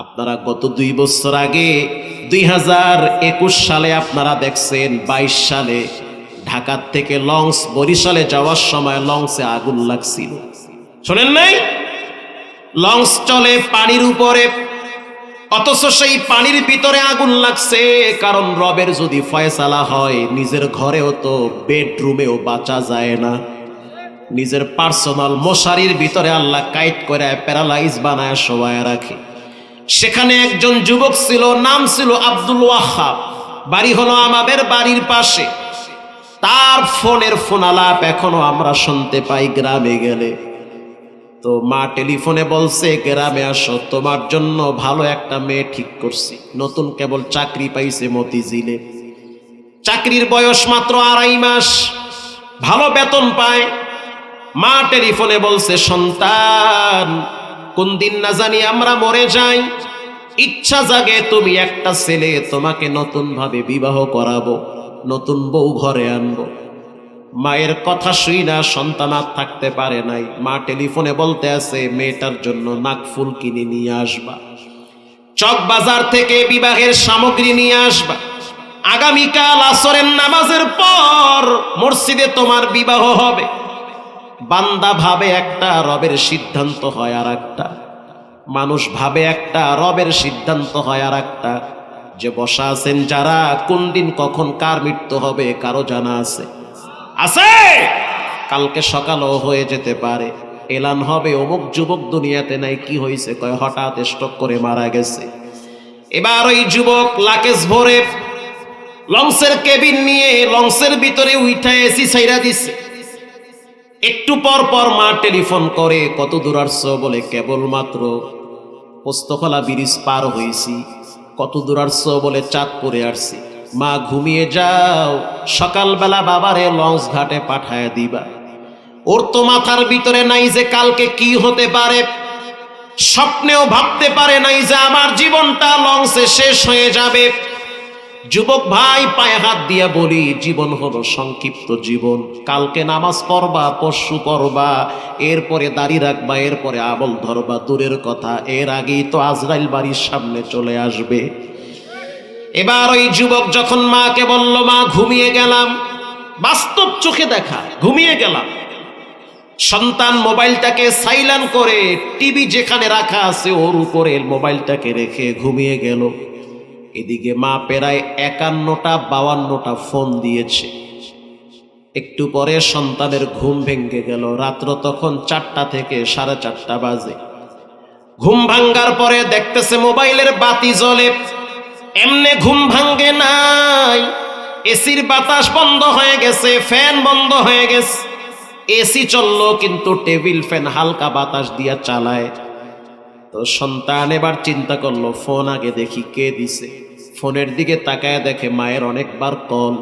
আপনারা গত 2 বছর আগে 2021 সালে আপনারা দেখছেন, 22 সালে ঢাকা থেকে লঞ্চ বরিশালে যাওয়ার সময় লঞ্চে আগুন লাগছিল। শোনেন নাই? লঞ্চ চলে পানির উপরে, অথচ সেই পানির ভিতরে আগুন লাগছে। কারণ রবের যদি ফয়সালা হয়, নিজের ঘরেও তো বেডরুমেও বাঁচা যায় না। নিজের পার্সোনাল মশারির ভিতরে আল্লাহ কাইট করে প্যারালাইজ বানায় শোয়ায় রাখে। সেখানে একজন যুবক ছিল, নাম ছিল আব্দুল ওয়াহাব, বাড়ি হলো আমাদের বাড়ির পাশে। তার ফোনের ফোন আলাপ এখনো আমরা শুনতে পাই গ্রামে গেলে। তো মা টেলিফোনে বলছে, গ্রামে আসো, তোমার জন্য ভালো একটা মেয়ে ঠিক করছি, নতুন কেবল চাকরি পাইছে মতিঝিলে। চাকরির বয়স মাত্র 2.5 মাস, ভালো বেতন পায়। মা টেলিফোনে বলছে, সন্তান, কোন দিন না জানি আমরা মরে যাই, ইচ্ছা জাগে তুমি একটা ছেলে, তোমাকে নতুন ভাবে বিবাহ করাবো, নতুন বউ ঘরে আনবো। মায়ের কথা শুই না সন্তান আর থাকতে পারে নাই। মা টেলিফোনে বলতে আছে, মেয়েটার জন্য নাকফুল কিনে নিয়ে আসবা, চক বাজার থেকে বিবাহের সামগ্রী নিয়ে আসবা, আগামীকাল আসরের নামাজের পর মসজিদে তোমার বিবাহ হবে। বান্দা ভাবে একটা, রবের সিদ্ধান্ত হয় আর একটা। মানুষ ভাবে একটা, রবের সিদ্ধান্ত হয় আর একটা। যে বসা আছেন যারা, কোন দিন কখন কার মৃত্যু হবে কারো জানা আছে? আছে? কালকে সকালও হয়ে যেতে পারে, এলান হবে অমুক যুবক দুনিয়াতে নাই। কি হয়েছে? কয় হঠাৎ স্ট্রোক করে মারা গেছে। এবার ওই যুবক লাকেজ ভরে লঞ্চের কেবিন নিয়ে লঞ্চের ভিতরে উঠা এসি ছাইরা দিছে। একটু পর পর মা টেলিফোন করে, কত দূর আসছো? বলে কেবলমাত্র পোস্তকলা ব্রিজ পার হয়েছি। কত দূর আসছো? বলে চাঁদপুরে আসছি। মা ঘুমিয়ে যাও, সকালবেলা বাবারে লঞ্চ ঘাটে পাঠায় দিবা। ওর তো মাথার ভিতরে নাই যে কালকে কি হতে পারে, স্বপ্নেও ভাবতে পারে নাই যে আমার জীবনটা লঞ্চে শেষ হয়ে যাবে। যুবক ভাই, পায়ে হাত দিয়া বলি, জীবন হলো সংক্ষিপ্ত জীবন। কালকে নামাজ পড়বা, পরশু পড়বা, এরপরে দাড়ি রাখবা, এরপরে আমল ধরবা, দূরের কথা এর আগেই তো আজরাইল বাড়ির সামনে চলে আসবে। এবার ওই যুবক যখন মাকে বলল, মা ঘুমিয়ে গেলাম, বাস্তব চোখে দেখা ঘুমিয়ে গেলাম। সন্তান মোবাইলটাকে সাইলেন্ট করে টিভি যেখানে রাখা আছে ওর উপরে মোবাইলটাকে রেখে ঘুমিয়ে গেল। এদিকে মা প্রায় 51টা 52টা ফোন দিয়েছে। একটু পরে সন্তানের ঘুম ভেঙে গেল। রাত্র তখন 4টা থেকে 4:30 বাজে। ঘুম ভাঙ্গার পরে দেখতেছে মোবাইলের বাতি জ্বলে। এমনে ঘুম ভাঙ্গে নাই, এসির বাতাস বন্ধ হয়ে গেছে, ফ্যান বন্ধ হয়ে গেছে। এসি চললো কিন্তু টেবিল ফ্যান হালকা বাতাস দিয়া চালায়। তো সন্তান এবার চিন্তা করলো, ফোন আগে দেখি কে দিছে। ফোনের দিকে তাকায় দেখে মায়ের অনেকবার কল।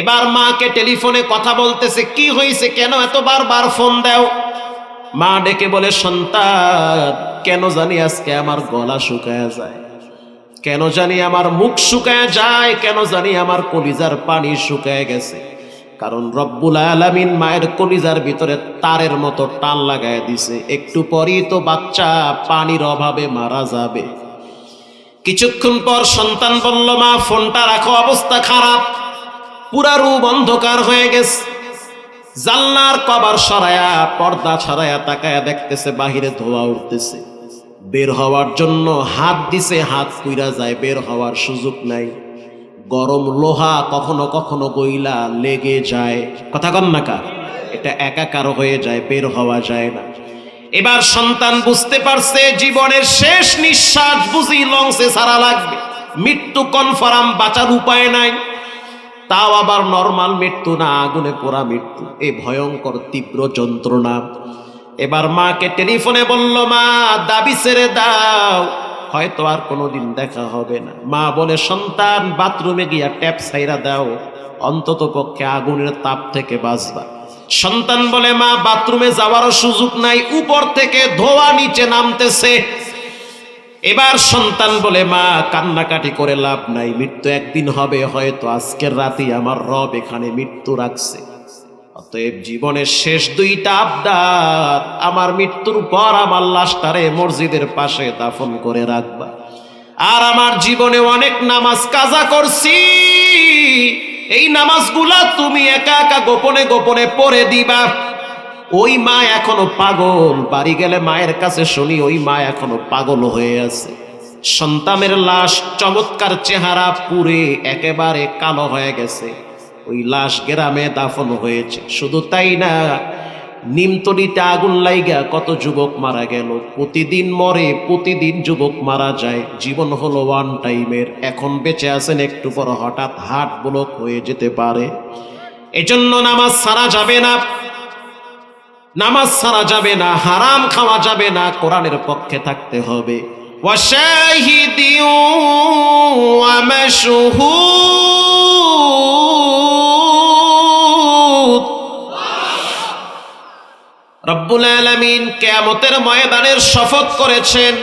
এবার মাকে টেলিফোনে কথা বলতেছে, কি হয়েছে, কেন এত বারবার ফোন দাও? মা ডেকে বলে, সন্তান, কেন জানি আজকে আমার গলা শুকায় যায়, কেন জানি আমার মুখ শুকায় যায়, কেন জানি আমার কলিজার পানি শুকায় গেছে। কারণ রব্বুল আলামিন মায়ের কলিজার ভিতরে তারের মতো টান লাগায় দিছে। একটু পরই তো বাচ্চা পানির অভাবে মারা যাবে। কিছুক্ষণ পর সন্তান বলল, মা ফোনটা রাখো, অবস্থা খারাপ, পুরা রুম অন্ধকার হয়ে গেছে। জানলার কভার সরায়া, পর্দা ছড়ায়া তাকায়া দেখতেছে বাহিরে ধোঁয়া উঠতেছে। বের হওয়ার জন্য হাত দিছে, হাত পুইরা যায়, বের হওয়ার সুযোগ নাই। গরম লোহা কখনো কখনো গইলা লেগে যায়, কথা কন না কা, এটা একাকার হয়ে যায়, বের হওয়া যায় না। এবার সন্তান বুঝতে পারছে জীবনের শেষ নিঃশ্বাস বুঝি লঞ্চে ছাড়া লাগবে, মৃত্যু কনফার্ম, বাঁচার উপায় নাই। তাও আবার নরমাল মৃত্যু না, আগুনে পোড়া মৃত্যু, এই ভয়ঙ্কর তীব্র যন্ত্রণা। এবার মাকে টেলিফোনে বলল, মা দাবি ছেড়ে দাও, হয়তো আর কোনোদিন দেখা হবে না। মা বলে, সন্তান বাথরুমে গিয়া ট্যাপ ছাইরা দাও, অন্তত পক্ষে আগুনের তাপ থেকে বাঁচবা। সন্তান বলে, মা বাথরুমে যাওয়ারও সুযোগ নাই, উপর থেকে ধোঁয়া নিচে নামতেছে। এবার সন্তান বলে, মা কান্নাকাটি করে লাভ নাই, মৃত্যু একদিন হবে, হয়তো আজকের রাতেই আমার রব এখানে মৃত্যু রাখছে, অতএব জীবনের শেষ দুইটা আবদার, আমার মৃত্যুর পর আমার লাশটারে মসজিদের পাশে দাফন করে রাখবা। আর আমার জীবনে অনেক নামাজ কাজা করছি, এই নামাজগুলা তুমি একা একা গোপনে গোপনে পড়ে দিবা। ওই মা এখনো পাগল, বাড়ি গেলে মায়ের কাছে শুনি ওই মা এখনো পাগল হয়ে আছে। সন্তানের লাশ চমৎকার চেহারা পুড়ে একেবারে কালো হয়ে গেছে, ওই লাশ গ্রামে দাফন হয়েছে। শুধু তাই না, নিমতলিতে আগুন লাইগা কত যুবক মারা গেল। প্রতিদিন মরে, প্রতিদিন যুবক মারা যায়। জীবন হলো ওয়ান টাইমের। এখন বেঁচে আছেন, একটু পর হঠাৎ হার্ট ব্লক হয়ে যেতে পারে। এজন্য নামাজ ছাড়া যাবে না, নামাজ ছাড়া যাবে না, হারাম খাওয়া যাবে না, কোরআনের পক্ষে থাকতে হবে। ওয়াশাহিদিউ ওয়া মাশহুদ। রব্বুল আলামিন কিয়ামতের ময়দানের শপথ করেছেন।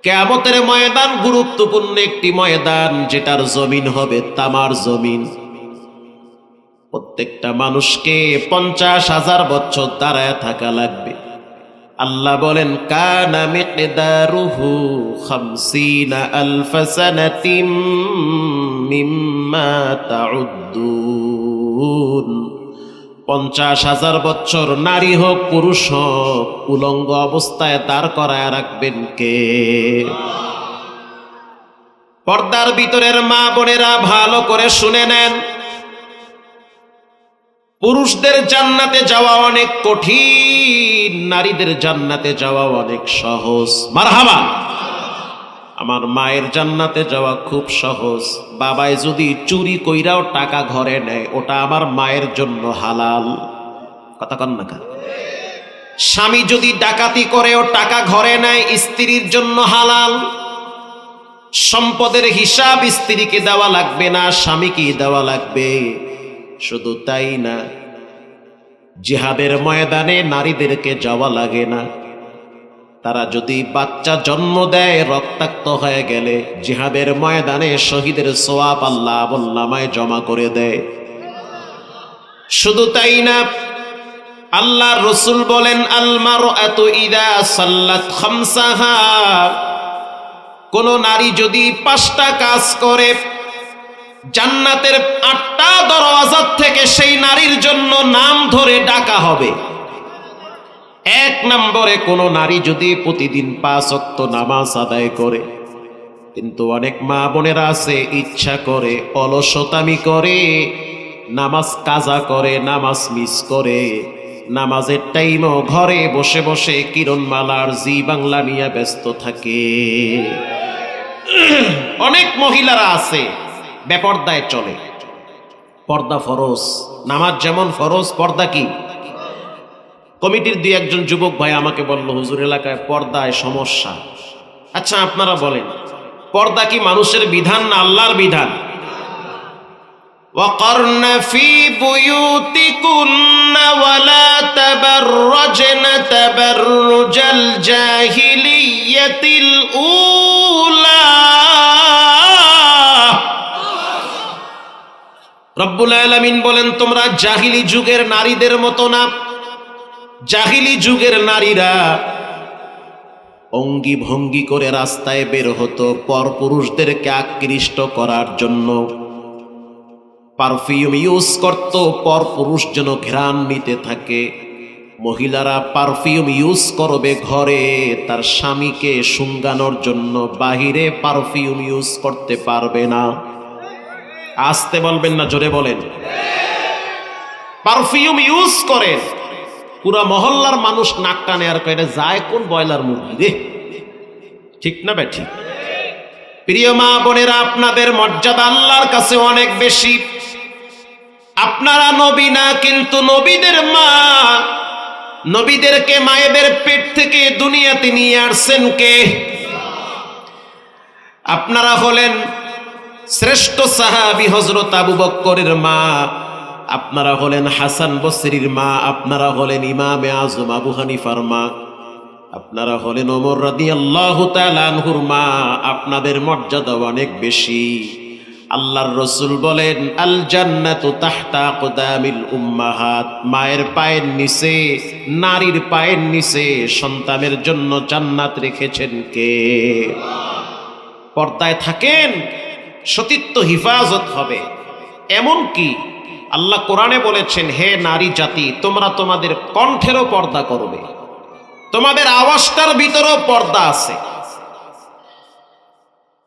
কিয়ামতের ময়দান গুরুত্বপূর্ণ একটি ময়দান, যেটার জমিন হবে তামার জমিন। প্রত্যেকটা মানুষকে 50,000 বছর দাঁড়ায় থাকা লাগবে। আল্লাহ বলেন, কানা মিকদারুহু 50,000 সানাতিম মিম্মা তাউদ্দুন। 50,000 বছর নারী হোক পুরুষ হোক উলঙ্গ অবস্থায় দাঁড় করায় রাখবেন কে? পর্দার ভিতরের মা বোনেরা ভালো করে শুনে নেন, পুরুষদের জান্নাতে যাওয়া অনেক কঠিন, নারীদের জান্নাতে যাওয়া অনেক সহজ। মারহাবা। আমার মায়ের জান্নাতে যাওয়া খুব সহজ। বাবায় যদি চুরি কইরাও টাকা ঘরে নেয়, ওটা আমার মায়ের জন্য হালাল। কথা কন না কা? স্বামী যদি ডাকাতি করেও টাকা ঘরে নেয়, স্ত্রীর জন্য হালাল। সম্পদের হিসাব স্ত্রীকে দেওয়া লাগবে না, স্বামীকেই দেওয়া লাগবে। শুধু তাই না, জিহাদের ময়দানে নারীদেরকে যাওয়া লাগে না। তারা যদি বাচ্চা জন্ম দেয়, রক্তাক্ত হয়ে গেলে জিহাদের ময়দানে শহীদের সওয়াব আল্লাহ আমলনামায় জমা করে দেয়। শুধু তাই না, আল্লাহর রাসূল বলেন, আল মারআতু ইযা সাল্লাত খামসাহা। কোন নারী যদি 5টা কাজ করে, জান্নাতের 8টা দরওয়াজার থেকে সেই নারীর জন্য নাম ধরে ডাকা হবে। 1 নম্বরে, কোন নারী যদি প্রতিদিন 5 ওয়াক্ত নামাজ আদায় করে। কিন্তু অনেক মা বোনেরা আছে, ইচ্ছা করে অলসতামি করে, নামাজ কাজা করে, নামাজ মিস করে। নামাজের টাইমও ঘরে বসে বসে কিরণমালার জি বাংলা নিয়ে ব্যস্ত থাকে। অনেক মহিলারা আছে বেপর্দায় চলে। পর্দা ফরজ, নামাজ যেমন ফরজ, পর্দা কি? কমিটির 2-1 যুবক ভাই আমাকে বলল, হুজুর এলাকায় পর্দায় সমস্যা। আচ্ছা আপনারা বলেন, পর্দা কি মানুষের বিধান না আল্লাহর বিধান? وَقَرْنَ فِي بُيُوتِكُنَّ وَلَا تَبَرَّجْنَ تَبَرُّجَ الْجَاهِلِيَّةِ الْأُولَى। রব্বুল আলামিন বলেন, তোমরা জাহিলি যুগের নারীদের মতো না। জাহিলি যুগের নারীরা অঙ্গি ভঙ্গি করে রাস্তায় বের হতো পরপুরুষদেরকে আকৃষ্ট করার জন্য। পারফিউম ইউজ করত, পরপুরুষ যেন ঘ্রাণ নিতে থাকে। মহিলারা পারফিউম ইউজ করবে ঘরে তার স্বামীকে শুঙ্গানোর জন্য, বাহিরে পারফিউম ইউজ করতে পারবে না। আসতে বলবেন না, জোরে বলেন। পারফিউম ইউজ করে পুরা মহল্লার মানুষ নাক টানে আর কয়ে, যায় কোন বয়লার মুরগি রে। ঠিক না ভাই? ঠিক। প্রিয় মা বোনেরা, আপনাদের মর্যাদা আল্লাহর কাছে অনেক বেশি। আপনারা নবী না, কিন্তু নবীদের মা। নবীদেরকে মায়েদের পেট থেকে দুনিয়াতে নিয়ে আসছেন কে? আপনারা হলেন শ্রেষ্ঠ সাহাবী হযরত আবু বকরের মা, আপনারা হলেন হাসান বসরির মা, আপনারা হলেন ইমামে আজম আবু হানিফার মা, আপনারা হলেন ওমর রাদিয়াল্লাহু তাআলা আনহুর মা। আপনাদের মর্যাদা অনেক বেশি। আল্লাহর রসুল বলেন, আল জান্নাতু তাহতা আকদামিল উম্মাহাত, মায়ের পায়ের নিচে, নারীর পায়ের নিচে সন্তানের জন্য জান্নাত রেখেছেন কে? পর্দায় থাকেন, সতীত্ব হিফাজত হবে। এমন কি আল্লাহ কোরআনে বলেছেন, হে নারী জাতি, তোমরা তোমাদের কণ্ঠেরও পর্দা করবে, তোমাদের আওয়াজটার ভিতরেও পর্দা আছে।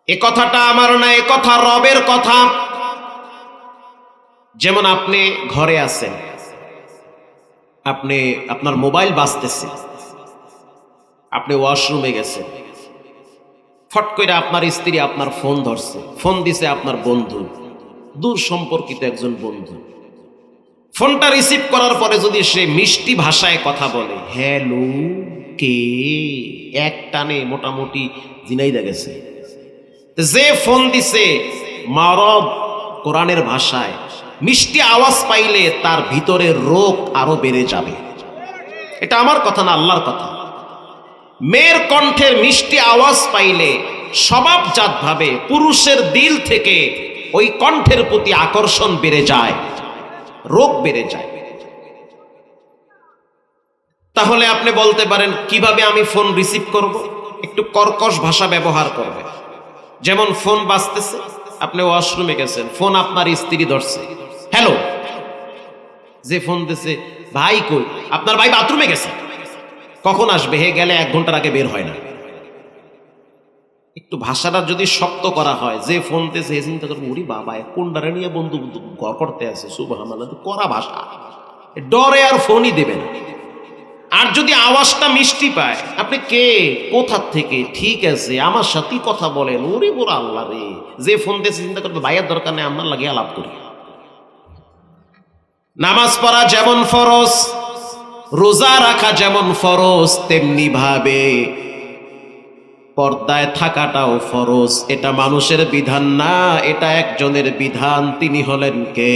এ কথাটা আমার না, এ কথা রবের কথা। যেমন আপনি ঘরে আছেন, আপনার মোবাইল বাজতেছে, আপনি ওয়াশরুমে গেছেন, ফট করে আপনার স্ত্রী আপনার ফোন ধরছে, ফোন দিছে আপনার বন্ধু, দূর সম্পর্কিত একজন বন্ধু। ফোনটা রিসিভ করার পরে যদি সে মিষ্টি ভাষায় কথা বলে, হ্যালো কে, এক টানে মোটামুটি জিনাইদা গেছে। যে ফোন দিছে মারব কোরআনের ভাষায় মিষ্টি আওয়াজ পাইলে তার ভিতরের রোগ আরো বেড়ে যাবে। এটা আমার কথা না, আল্লাহর কথা। মেয়ের কণ্ঠের মিষ্টি আওয়াজ পাইলে স্বভাবজাত ভাবে পুরুষের দিল থেকে ওই কণ্ঠের প্রতি আকর্ষণ বেড়ে যায়, রোগ বেড়ে যায়। তাহলে আপনি বলতে পারেন, কিভাবে আমি ফোন রিসিভ করব? একটু কর্কশ ভাষা ব্যবহার করবে। যেমন ফোন বাজতেছে, আপনি ওয়াশরুমে গেছেন, ফোন আপনার স্ত্রী ধরছে, হ্যালো। যে ফোন দিছে, ভাই কই? আপনার ভাই বাথরুমে গেছে। কখন আসবে? হে গেলে 1 ঘন্টার আগে বের হয় না। একটু ভাষাটা যদি শক্ত করা হয়, যে ফোন দিছে হে চিন্তা করবো, ওরে বাবা কোনটারে নিয়ে বন্ধু ঘর করতে আছে, সুবহানাল্লাহ, কড়া ভাষা, ডরে আর ফোনই দেবে না। আর যদি আওয়াজটা মিষ্টি পায়, আপনি কে, কোথা থেকে, ঠিক আছে আমার সাথেই কথা বলেন, ওরে বড় আল্লাহ রে। যে ফোন দিয়েছে চিন্তা করবে, ভাইয়ের দরকার নেই, আপনার লাগিয়ে আলাপ করি। নামাজ পড়া যেমন ফরজ, রোজা রাখা যেমন ফরজ, তেমনি ভাবে পর্দায় থাকাটাও ফরজ। এটা মানুষের বিধান না, এটা একজনের বিধান। তিনি হলেন কে?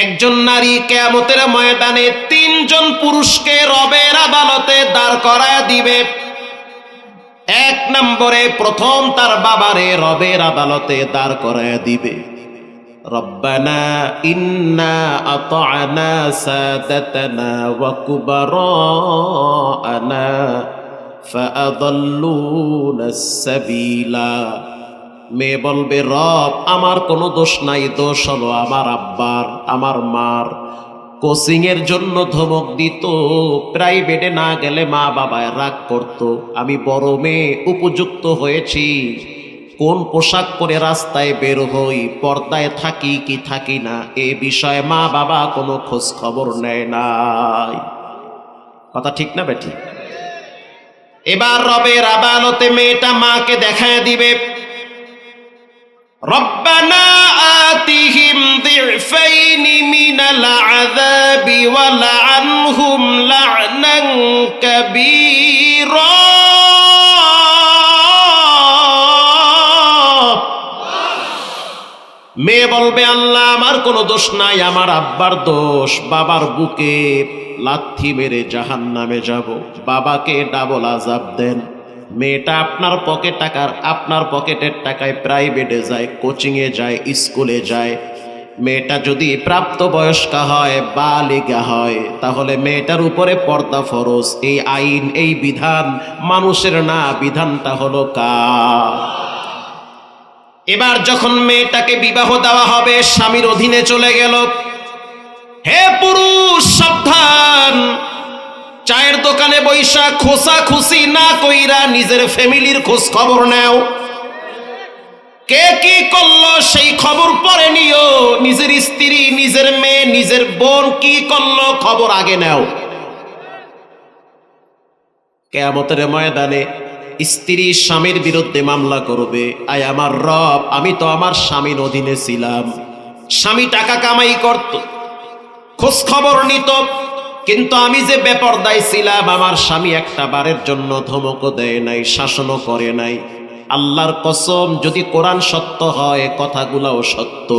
একজন নারী কিয়ামতের ময়দানে 3 জন পুরুষকে রবের আদালতে দাঁড় করায় দিবে। 1 নম্বরে প্রথম তার বাবারে রবের আদালতে দাঁড় করায় দিবে। রব্বানা ইন্না আতা'না সাদাতানা ওয়া কুবারা'না ফাআদাল্লুনাস সাবিলা। মেয়ে বলবে, রব আমার কোনো দোষ নাই, দোষ হলো আমার আব্বার, আমার মার। কোচিং এর জন্য ধমক দিত, প্রাইভেটে না গেলে মা বাবায় রাগ করত। আমি বড় মেয়ে, উপযুক্ত হয়েছি, কোন পোশাক পরে রাস্তায় বের হই, পর্দায় থাকি কি থাকি না, এ বিষয়ে মা বাবা কোনো খোঁজ খবর নেয় নাই। কথা ঠিক না বেঠিক? এবার রবের আদালতে মেয়েটা মাকে দেখায় দিবে, রব্বানা আতিহিম দিফাইনি মিনাল আযাবি ওয়া লা'আনহুম লা'নান কাবীরা। মেয়ে বলবে, আল্লাহ আমার কোনো দোষ নাই, আমার আব্বার দোষ। বাবার বুকে লাথি মেরে জাহান্নামে যাব, বাবাকে ডাবল আযাব দেন। মেয়েটা আপনার পকেটের টাকায় প্রাইভেটে যায়, কোচিংয়ে যায়, স্কুলে যায়। মেয়েটা যদি প্রাপ্তবয়স্কা হয়, বালিগা হয়, তাহলে মেয়েটার উপরে পর্দা ফরজ। এই আইন, এই বিধান মানুষের না, বিধানটা হলো কার? এবার যখন মেয়েটাকে বিবাহ দেওয়া হবে, স্বামীর অধীনে চলে গেল। হে পুরুষ সাবধান, চায়ের দোকানে বৈশা খোসা খুশি না কইরা নিজের ফ্যামিলির খোঁজ খবর নাও। কে কি করলো সেই খবর পরে নিও। নিজের স্ত্রী, নিজের মেয়ে, নিজের বোন কি করলো খবর আগে নাও। কিয়ামতের ময়দানে স্ত্রী স্বামীর বিরুদ্ধে মামলা করবে, আয় আমার রব, আমি তো আমার স্বামীর অধীনে ছিলাম, স্বামী টাকা কামাই করত, খোঁজ খবর নিত, কিন্তু আমি যে বেপরদায় ছিলাম, আমার স্বামী একটা বারের জন্য ধমকও দেয় নাই, শাসনও করে নাই। আল্লাহর কসম, যদি কোরআন সত্য হয়, কথাগুলাও সত্য।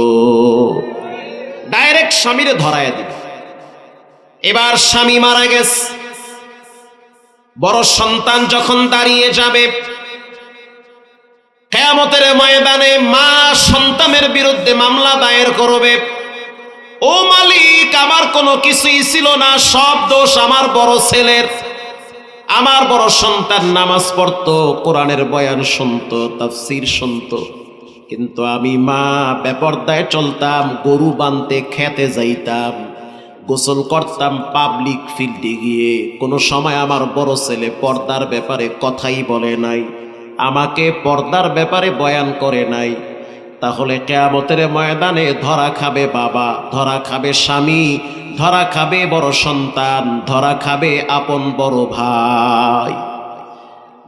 ডাইরেক্ট স্বামীরে ধরায় দিবে। এবার স্বামী মারা গেছে, বড় সন্তান যখন দাঁড়িয়ে যাবে, কিয়ামতের ময়দানে মা সন্তানের বিরুদ্ধে মামলা দায়ের করবে, ও মালিক আমার কোনো কিছুই ছিল না, সব দোষ আমার বড় ছেলের। আমার বড় সন্তান নামাজ পড়তো, কোরআনের বয়ান শুনতো, তাফসীর শুনতো, কিন্তু আমি মা বেপরদায় চলতাম, গরু বানতে খেতে যাইতাম, গোসল করতাম পাবলিক ফিল্ডে গিয়ে। কোনো সময় আমার বড় ছেলে পর্দার ব্যাপারে কথাই বলে নাই, আমাকে পর্দার ব্যাপারে বয়ান করে নাই। তাহলে কিয়ামতের ময়দানে ধরা খাবে বাবা, ধরা খাবে স্বামী, ধরা খাবে বড় সন্তান, ধরা খাবে আপন বড় ভাই।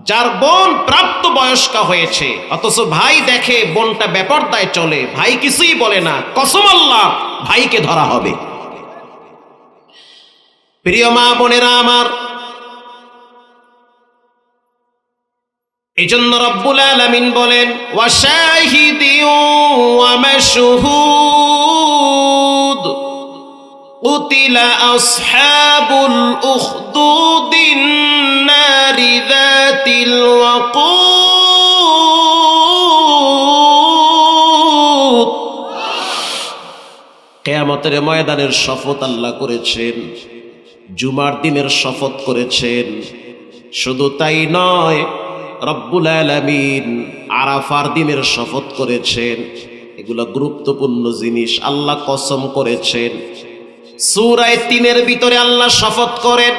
যার বোন প্রাপ্ত বয়স্ক হয়েছে অথচ ভাই দেখে বোনটা বেপরদায় চলে, ভাই কিছুই বলে না, কসম আল্লাহ ভাইকে ধরা হবে। প্রিয় মা বোনেরা আমার, এজন্য রব্বুল আলামিন বলেন ওয়াশাহিদিন ওয়া মাশহুদ কুতিলা আসহাবুল উখদুদিন নারি যাতিল ওয়াকুদ। কিয়ামতের ময়দানের শপথ আল্লাহ করেছেন, জুমার দিনের শপথ করেছেন। শুধু তাই নয়, রব্বুল আলামিন আরাফার দিনের শপথ করেছেন। এগুলো গুরুত্বপূর্ণ জিনিস, আল্লাহ কসম করেছেন। সূরা ৩-এর ভিতরে আল্লাহ শপথ করেন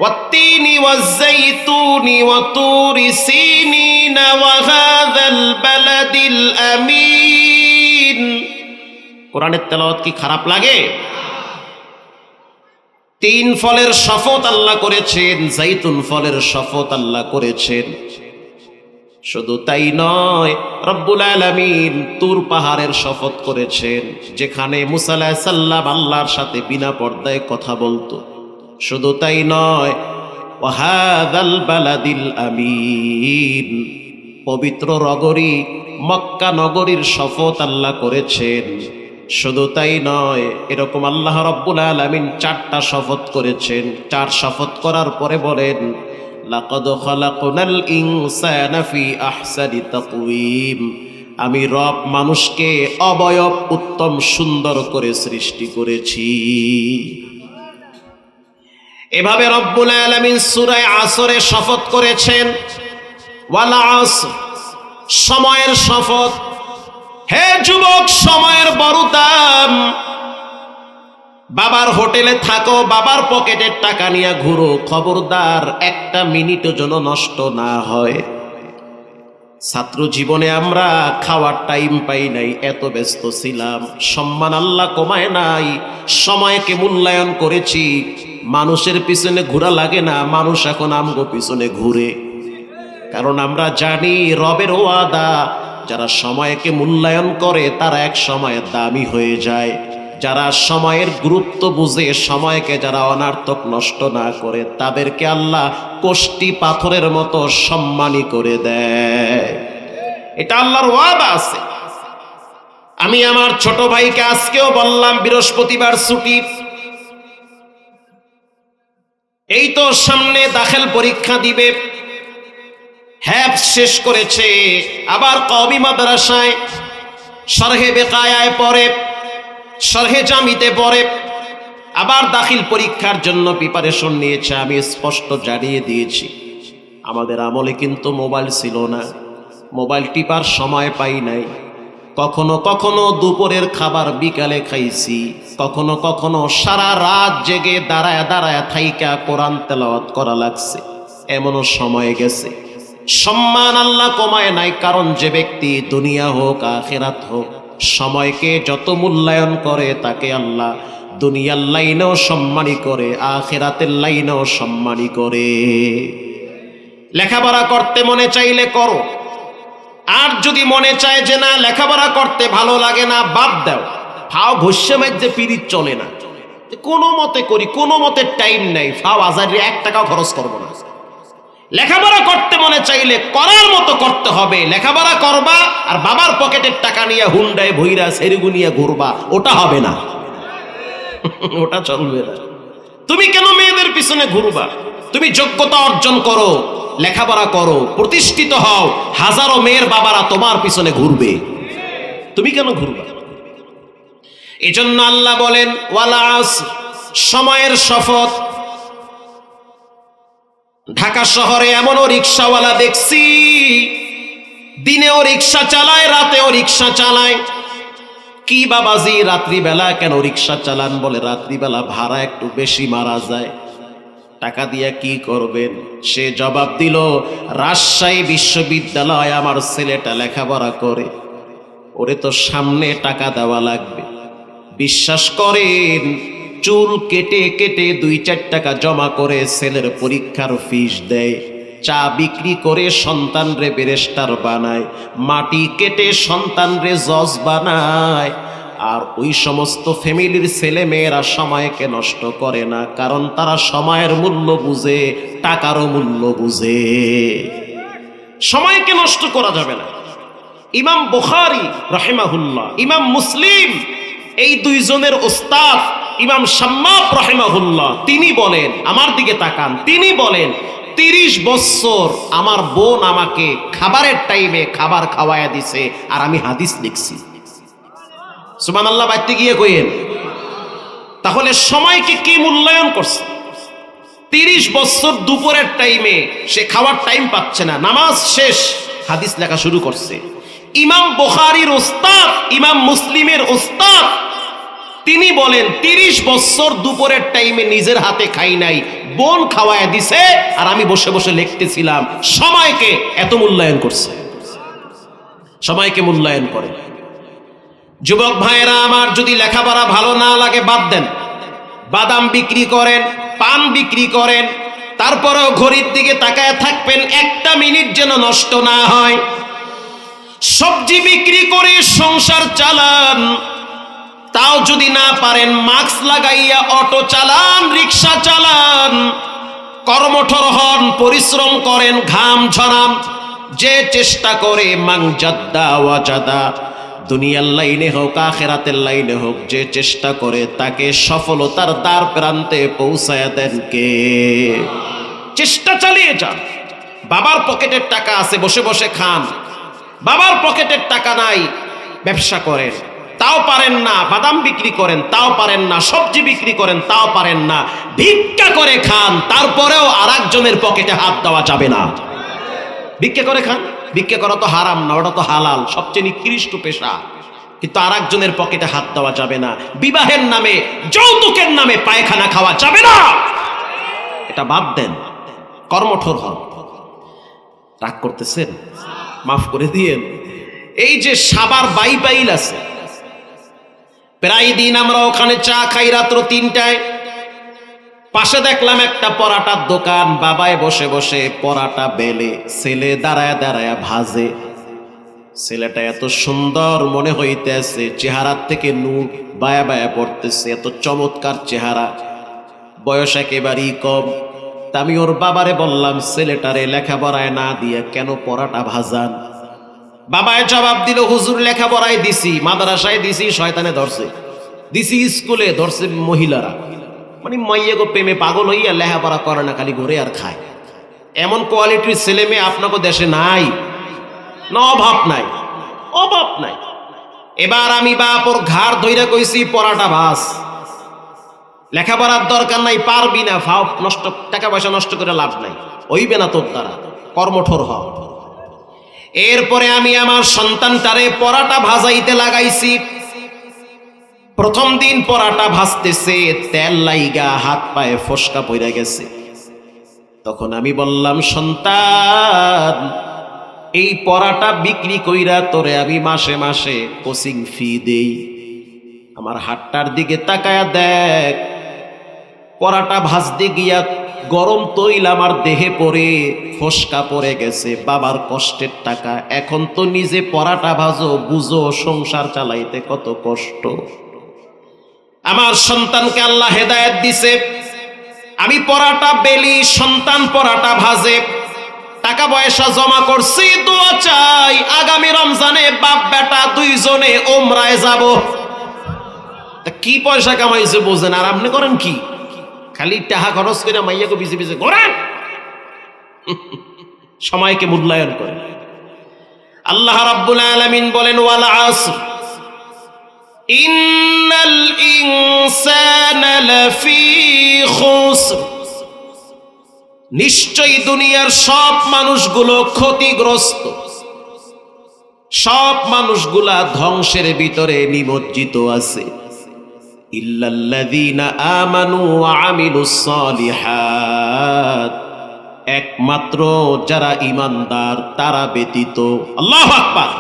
ওয়াত্তিনি ওয়াজ-যাইতুনি ওয়া তুরি সিনিন ওয়া হাযাল বালাদিল আমিন। কোরআনের তেলাওয়াত কি খারাপ লাগে? ৩ ফলের শপথ আল্লাহ করেছেন, জাইতুন ফলের শপথ আল্লাহ করেছেন। শুধু তাই নয়, রব্বুল আলামিন তুর পাহাড়ের শপথ করেছেন, যেখানে মুসা আলাইহিস সালাম আল্লাহর সাথে বিনা পর্দায় কথা বলতো। শুধু তাই নয়, ওয়া হাযাল বালাদিল আমিন, পবিত্র নগরী মক্কা নগরীর শপথ আল্লাহ করেছেন। শুধু তাই নয়, এরকম আল্লাহ রব্বুল আলামিন 4টা শপথ করেছেন। 4 শপথ করার পরে বলেন লাকাদ খালাকনাল ইনসানা ফি আহসানি তাকওয়িম, আমি রব মানুষকে অবয়ব উত্তম সুন্দর করে সৃষ্টি করেছি। এভাবে রব্বুল আলামিন সূরা আসরে শপথ করেছেন, ওয়াল আসর, সময়ের শপথ। হে যুবক, সময়ের বড় দাম। বাবার হোটেলে থাকো, বাবার পকেটের টাকা নিয়ে ঘুরো, খবরদার একটা মিনিটও যেন নষ্ট না হয়। ছাত্র জীবনে আমরা খাওয়ার টাইম পাই নাই, এত ব্যস্ত ছিলাম, সম্মান আল্লাহ কমায় নাই, সময়কে মূল্যায়ন করেছি। মানুষের পিছনে ঘোরা লাগে না, মানুষ এখন আমগো পিছনে ঘুরে। কারণ আমরা জানি রবের ওয়াদা, যারা সময়কে মূল্যায়ন করে তারা এক সময় দামি হয়ে যায়। যারা সময়ের গুরুত্ব বুঝে, সময়কে যারা অনার্থক নষ্ট না করে, তাদেরকে আল্লাহ কোষ্টি পাথরের মতো সম্মানী করে দেয়। এটা আল্লাহর ওয়াদা আছে। আমি আমার ছোট ভাইকে আজকেও বললাম, বৃহস্পতিবার ছুটি, এই তো সামনে দাখিল পরীক্ষা দিবে, হ্যাফজ শেষ করেছে, আবার কওমি মাদ্রাসায় শরহে বেকায়ায় পড়ে, শরহে জামিতে পড়ে, আবার দাখিল পরীক্ষার জন্য প্রিপারেশন নিয়েছে। আমি স্পষ্ট জানিয়ে দিয়েছি, আমাদের আমলে কিন্তু মোবাইল ছিল না, মোবাইল টিপার সময় পাই নাই। কখনো কখনো দুপুরের খাবার বিকালে খাইছি, কখনো কখনো সারা রাত জেগে দাঁড়ায় দাঁড়ায় থাইকা কোরআন তেলাওয়াত করা লাগছে, এমনও সময় গেছে। সম্মান আল্লাহ কমায় নাই, কারণ যে ব্যক্তি দুনিয়া হোক আখিরাত হোক সময়কে যত মূল্যায়ন করে, তাকে আল্লাহ দুনিয়ার লাইনেও সম্মানী করে, আখিরাতের লাইনেও সম্মানী করে। লেখাপড়া করতে মনে চাইলে করো, আর যদি মনে চায় যে না লেখাপড়া করতে ভালো লাগে না, বাদ দাও। ফাও ঘষে মাঝে পিরিত চলে না, কোনো মতে করি, কোনো মতে টাইম নাই, ফাও আজারি 1 টাকাও খরচ করবো না। লেখাপড়া করতে মনে চাইলে করার মতো করতে হবে, লেখাপড়া করবা আর বাবার পকেটের টাকা নিয়ে হুন্ডায় ভইরা সেরিগু নিয়ে ঘুরবা, ওটা হবে না, ওটা চলবে না। তুমি কেন মেয়েদের পিছনে ঘুরবা? তুমি যোগ্যতা অর্জন করো, লেখাপড়া করো, প্রতিষ্ঠিত হও, হাজারো মেয়ের বাবারা তোমার পিছনে ঘুরবে, তুমি কেন ঘুরবে? এজন্য আল্লাহ বলেন ওয়ালা আসর, সময়ের শপথ। ঢাকা শহরে এমনও রিক্সাওয়ালা দেখছি, দিনেও রিক্সা চালায়, রাতেও রিক্সা চালায়। কি বাবাজি রাত্রিবেলা কেন রিক্সা চালান? বলে রাত্রিবেলা ভাড়া একটু বেশি মারা যায়, টাকা দিয়া কি করবেন? সে জবাব দিল, রাজশাহী বিশ্ববিদ্যালয় আমার ছেলেটা লেখাপড়া করে, ওরে তো সামনে টাকা দেওয়া লাগবে। বিশ্বাস করেন, চুল কেটে কেটে 2-4 টাকা জমা করে ছেলের পরীক্ষার ফিস দেয়, চা বিক্রি করে সন্তানরে ব্যারিস্টার বানায়, মাটি কেটে সন্তানরে জজ বানায়। আর ওই সমস্ত ফ্যামিলির ছেলে মেয়েরা সময়কে নষ্ট করে না, কারণ তারা সময়ের মূল্য বুঝে, টাকারও মূল্য বুঝে। সময়কে নষ্ট করা যাবে না। ইমাম বুখারী রাহিমাহুল্লাহ, ইমাম মুসলিম, এই দুইজনের ওস্তাদ ইমাম শাম্মাব রাহিমাহুল্লাহ, তিনি বলেন, আমার দিকে তাকান, তিনি বলেন 30 বছর আমার বোন আমাকে খাবারের টাইমে খাবার খাওয়ায়া দিছে, আর আমি হাদিস লিখছি। সুবহানাল্লাহ, বাইতে গিয়ে কইেন। তাহলে সময়কে কি মূল্যায়ন করছে? 30 বছর দুপুরের টাইমে সে খাওয়ার টাইম পাচ্ছে না, নামাজ শেষ হাদিস লেখা শুরু করছে। ইমাম বুখারীর ওস্তাদ, ইমাম মুসলিমের ওস্তাদ, তিনি বলেন 30 বছর দুপুরের টাইমে নিজের হাতে খাই নাই, বোন খাওয়ায় দিছে, আর আমি বসে বসে লিখতেছিলাম। সময়কে এত মূল্যায়ন করছে, সময়কে মূল্যায়ন করে। যুবক ভাইয়েরা আমার, যদি লেখাপড়া ভালো না লাগে বাদ দেন, বাদাম বিক্রি করেন, পান বিক্রি করেন, তারপরেও ঘড়ির দিকে তাকায় থাকবেন, একটা মিনিট যেন নষ্ট না হয়। সবজি বিক্রি করে সংসার চালান, তাও যদি না পারেন মাস্ক লাগাইয়া অটো চালান, রিক্সা চালান, কর্মঠর হন, পরিশ্রম করেন, ঘাম ঝরান। যে চেষ্টা করে মান জাদ্দা ওয়াজাদা, দুনিয়ার লাইনে হোক আখিরাতের লাইনে হোক, যে চেষ্টা করে তাকে সফলতার দ্বার প্রান্তে পৌঁছায়া দেন কে? চেষ্টা চালিয়ে যান। বাবার পকেটের টাকা আছে, বসে বসে খান। বাবার পকেটের টাকা নাই, ব্যবসা করেন, তাও পারেন না। বাদাম বিক্রি করেন, তাও পারেন না। সবজি বিক্রি করেন, তাও পারেন না। ভিক্ষা করে খান, তারপরেও আরেকজনের পকেটে হাত দেওয়া যাবে না। ভিক্ষা করে খান, ভিক্ষা করা তো হারাম না, ওটা তো হালাল, সবচেয়ে নিকৃষ্ট পেশা, কিন্তু আরেকজনের পকেটে হাত দেওয়া যাবে না। বিবাহের নামে, যৌতুকের নামে পায়খানা খাওয়া যাবে না, এটা বাদ দেন। কর্মঠোর হন। রাগ করতেছেন? মাফ করে দিয়েন। এই যে সাবার বাইপাইল আছে, প্রায় দিন আমরা ওখানে চা খাই রাত্র 3টায়। পাশে দেখলাম একটা পরাটার দোকান, বাবায় বসে বসে পরাটা বেলে, ছেলে দাঁড়ায় দাঁড়ায় ভাজে। ছেলেটা এত সুন্দর মনে হইতেছে, চেহারার থেকে নূর বায়া বায়া পড়তেছে, এত চমৎকার চেহারা, বয়স একেবারেই কম। তা আমি ওর বাবারে বললাম, ছেলেটারে লেখাপড়ায় না দিয়ে কেন পরাটা ভাজান? বাবায় জবাব দিল, হুজুর লেখাপড়ায় দিছি, মাদ্রাসায় দিছি, শয়তানে ধরছে, দিছি স্কুলে, ধরছে মহিলারা। মানে মাইয়া গো প্রেমে পাগল হইয়া লেখাপড়া করে না, খালি ঘুরে আর খায়। এমন কোয়ালিটির ছেলে মেয়ে আপনাকে দেশে নাই না? অভাব নাই, অভাব নাই। এবার আমি বাপ ওর ঘাড় ধইরা কইছি, পরাটা ভাজ, লেখাপড়ার দরকার নাই, পারবি না, ফাও নষ্ট, টাকা পয়সা নষ্ট করে লাভ নাই, হইবে না তোর দ্বারা, কর্মঠোর হ। এরপরে আমি আমার সন্তানটারে পরাটা ভাজাইতে লাগাইছি। প্রথম দিন পরাটা ভাজতেছে, তেল লাইগা হাত পায়ে ফসকা পইরা গেছে। তখন আমি বললাম, সন্তান, এই পরাটা বিক্রি কইরা তোরে আমি মাসে মাসে কোচিং ফি দেই। আমার হাতটার দিকে তাকায়া দেখ, পরাটা ভাজতে গিয়া গরম তৈল আমার দেহে পড়ে ফসকা পড়ে গেছে। বাবার কষ্টের টাকা, এখন তো নিজে পরাটা ভাজো, বুঝো সংসার চালাইতে কত কষ্ট। আমার সন্তানকে আল্লাহ হেদায়েত দিছে, আমি পরাটা বেলি, সন্তান পরাটা ভাজে, টাকা পয়সা জমা করছি, দোয়া চাই আগামী রমজানে বাপ বেটা দুইজনে ওমরায় যাব। কি পয়সা কামাইছে বোঝেন, আর আপনি করেন কি? খালি টাকা খরচ করে মাইয়াকে বিছে বিছে ঘোরান, সময়কে মূল্যায়ন করে। আল্লাহ রাব্বুল আলামিন বলেন ওয়াল আসর ইন্নাল ইনসানা লাফি খুসর, নিশ্চয়ই দুনিয়ার সব মানুষগুলো ক্ষতিগ্রস্ত, সব মানুষগুলা ধ্বংসের ভিতরে নিমজ্জিত আছে। ইল্লাল্লাযীনা আমানু ওয়া আমিলুস সালিহাত, একমাত্র যারা ঈমানদার তারা ব্যতীত, আল্লাহু আকবার,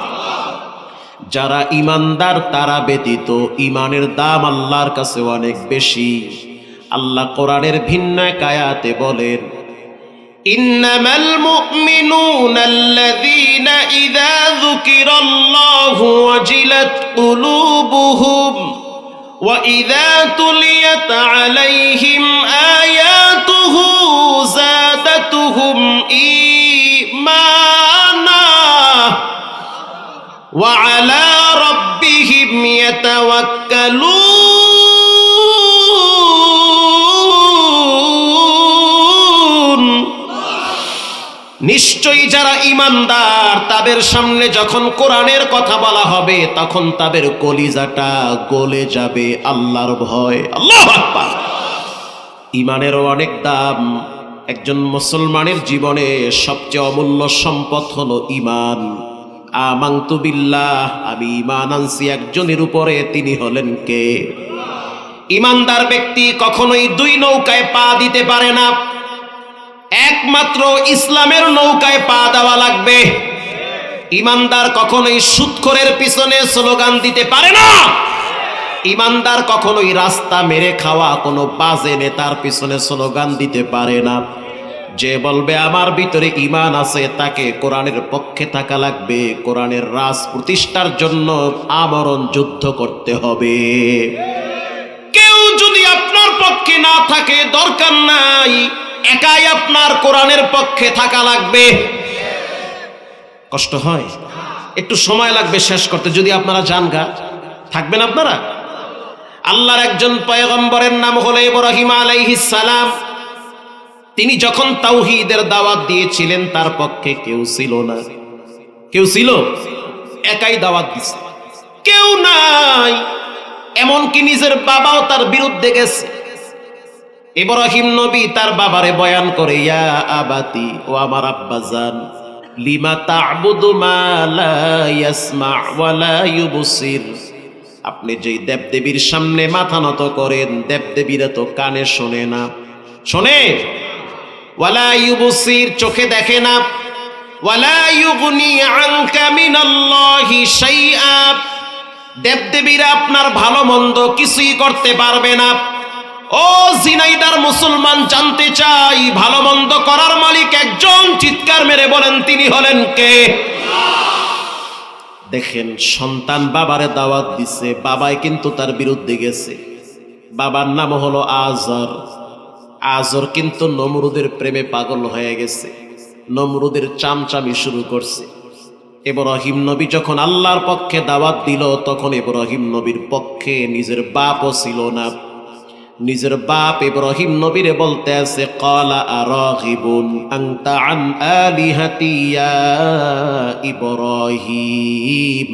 যারা ঈমানদার তারা ব্যতীত ঈমানের দাম আল্লাহর কাছে অনেক বেশি। আল্লাহ কোরআনের ভিন্ন এক আয়াতে বলেন ইন্নামাল মুমিনুনা আল্লাযীনা ইযা যুকিরাল্লাহু ওয়াজিলাত কুলুবুহুম ওয়া ইযা তুলিয়াত আলাইহিম আয়াতুহু যাদাতুহুম ঈমানা ওয়া আলা রাব্বিহিম ইয়াতাওয়াক্কালুন। নিশ্চয়ই যারা ঈমানদার তাদের সামনে যখন কোরআনের কথা বলা হবে তখন তাদের কলিজাটা গলে যাবে আল্লাহর ভয়। আল্লাহু আকবার। ঈমানেরও অনেক দাম। একজন মুসলমানের জীবনে সবচেয়ে অমূল্য সম্পদ হলো ঈমান। আমানতু বিল্লাহ, আমি ঈমান আনছি একজনের উপরে, তিনি হলেন কে? ঈমানদার ব্যক্তি কখনোই দুই নৌকায় পা দিতে পারে না, একমাত্র ইসলামের নৌকায় পা দেওয়া লাগবে। ঈমানদার কখনোই সুদখোরের পিছনে স্লোগান দিতে পারে না। ঈমানদার কখনোই রাস্তা মেরে খাওয়া কোনো বাজে নেতার পিছনে স্লোগান দিতে পারে না। যে বলবে আমার ভিতরে ঈমান আছে তাকে কোরআনের পক্ষে থাকা লাগবে, কোরআনের রাজ প্রতিষ্ঠার জন্য আমরণ যুদ্ধ করতে হবে। কেউ যদি আপনার পক্ষে না থাকে দরকার নাই, একাই আপনার কোরআনের পক্ষে থাকা লাগবে। কষ্ট হয়, একটু সময় লাগবে শেষ করতে। যদি আপনারা জানগা থাকবেন আপনারা। আল্লাহর একজন পয়গম্বরের নাম হলো ইব্রাহিম আলাইহিস সালাম। তিনি যখন তাওহীদের দাওয়াত দিয়েছিলেন তার পক্ষে কেউ ছিল না। কেউ ছিল? একাই দাওয়াত দিছে, কেউ নাই। এমনকি নিজের বাবাও তার বিরুদ্ধে গেছে। ইব্রাহিম নবী তার বাবারে বয়ান করে, ইয়া আবাতি, ও আমার আব্বাজান, লিমা তা'বুদু মা লা ইয়াসমা ওয়া লা ইউবসির। আপনি যেই দেবদেবীর সামনে মাথা নত করেন, দেবদেবীরা তো কানে শোনে না, শোনে, ওয়ালা ইউবসির, চোখে দেখে না, ওয়ালা ইউগনি আনকা মিনাল্লাহি শাইআ, দেবদেবীরা আপনার ভালো মন্দ কিছুই করতে পারবে না। ও জিনাইদার মুসলমান, জানতে চাই ভালো মন্দ করার মালিক একজন, চিৎকার মেরে বলেন তিনি হলেন কে? দেখেন, সন্তান বাবারে দাওয়াত দিছে, বাবাই কিন্তু তার বিরুদ্ধে গেছে। বাবার নাম হলো আজর। আজর কিন্তু নমরুদের প্রেমে পাগল হয়ে গেছে, নমরুদের চামচামি শুরু করছে। ইব্রাহিম নবী যখন আল্লাহর পক্ষে দাওয়াত দিল তখন ইব্রাহিম নবীর পক্ষে নিজের বাপও ছিল না। নিজের বাপ ইব্রাহিম নবীরে বলতে আছে, ক্বালা আরাগিবুন আনতা আন আলিহাতি ইয়া ইব্রাহিম,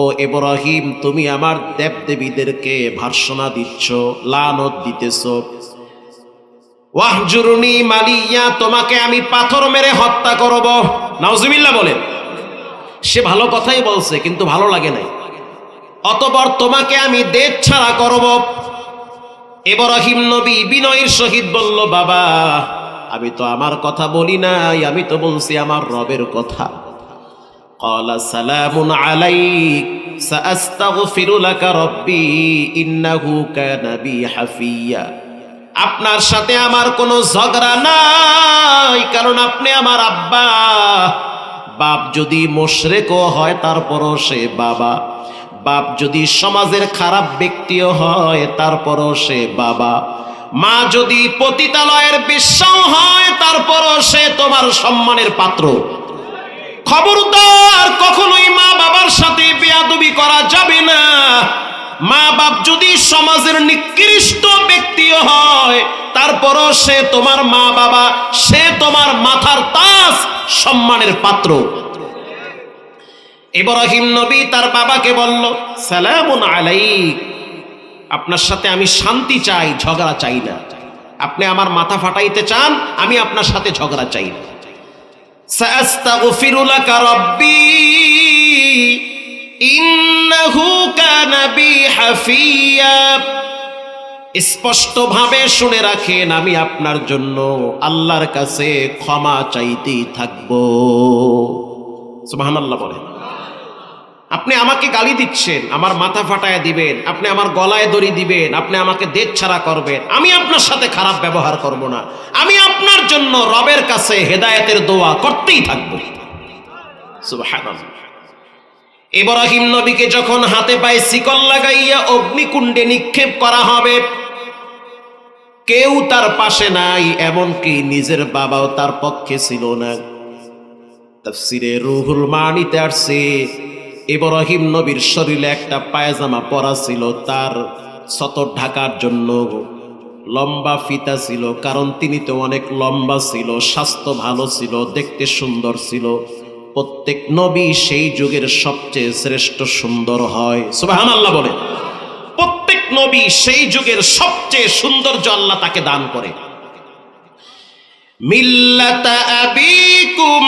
ও ইব্রাহিম তুমি আমার দেবদেবীদেরকে ভর্ৎসনা দিচ্ছ, লানত দিতেছ। ওয়াহজুরনি মালিয়া, তোমাকে আমি পাথর মেরে হত্যা করব। নাউজুবিল্লাহ বলেন। সে ভালো কথাই বলছে কিন্তু ভালো লাগে নাই। অতঃপর তোমাকে আমি দেশ ছাড়া করব। ইব্রাহিম নবী বিনয়ের সহিত বলল, বাবা আমি তো আমার কথা বলি নাই, আমি তো বলছি আমার রবের কথা। ক্বালা সালামুন আলাইক সাআস্তাগফিরু লাকা রাব্বি ইন্নাহু কানা বি হাফিয়া। আপনার সাথে আমার কোনো ঝগড়া নাই, কারণ আপনি আমার আব্বা। বাপ যদি মুশরিকও হয় তারপরও সে বাবা, বাপ যদি সমাজের খারাপ ব্যক্তিও হয় তারপরও সে বাবা, মা যদি পতিতালয়ের বেশ্যাও হয় তারপরও সে তোমার সম্মানের পাত্র। খবরদার, কখনোই মা বাবার সাথে বেয়াদবি করা যাবে না। মা বাপ যদি সমাজের নিকৃষ্ট ব্যক্তিও হয়, তারপরও সে তোমার মা বাবা, সে তোমার মাথার তাজ, সম্মানের পাত্র। ইব্রাহিম নবী তার বাবাকে বলল, সালামুন আলাইক, আপনার সাথে আমি শান্তি চাই, ঝগড়া চাই না। আপনি আমার মাথা ফাটাইতে চান, আমি আপনার সাথে ঝগড়া চাই না। সাআস্তাগফিরু লাকা রাব্বি ইন্নাহু কানা বি হাফিয়া। স্পষ্ট ভাবে শুনে রাখেন, আমি আপনার জন্য আল্লাহর কাছে ক্ষমা চাইতেই থাকবো। সুবহানাল্লাহ বলেন। আপনি আমাকে গালি দিচ্ছেন, আমার মাথা ফাটায় দিবেন, আপনি আমার গলায় দড়ি দিবেন, আপনি আমাকে দেখ ছাড়া করবেন, আমি আপনার সাথে খারাপ ব্যবহার করব না। আমি আপনার জন্য রবের কাছে হেদায়েতের দোয়া করতেই থাকবো। সুবহানাল্লাহ। ইব্রাহিম নবীকে যখন হাতে পায়ে শিকল লাগাইয়া অগ্নিকুণ্ডে নিক্ষেপ করা হবে, কেউ তার পাশে নাই, এমনকি নিজের বাবাও তার পক্ষে ছিল না। তাফসীরে রুহুল মানিতে আসছে, ইব্রাহিম নবীর শরীরে একটা পায়জামা পরা ছিল, তার সতর ঢাকার জন্য লম্বা ফিতা ছিল, কারণ তিনি তো অনেক লম্বা ছিল, স্বাস্থ্য ভালো ছিল, দেখতে সুন্দর ছিল। প্রত্যেক নবী সেই যুগের সবচেয়ে শ্রেষ্ঠ সুন্দর হয়। সুবহানাল্লাহ বলে। প্রত্যেক নবী সেই যুগের সবচেয়ে সৌন্দর্য আল্লাহ তাকে দান করে। মিল্লাতা আবিকুম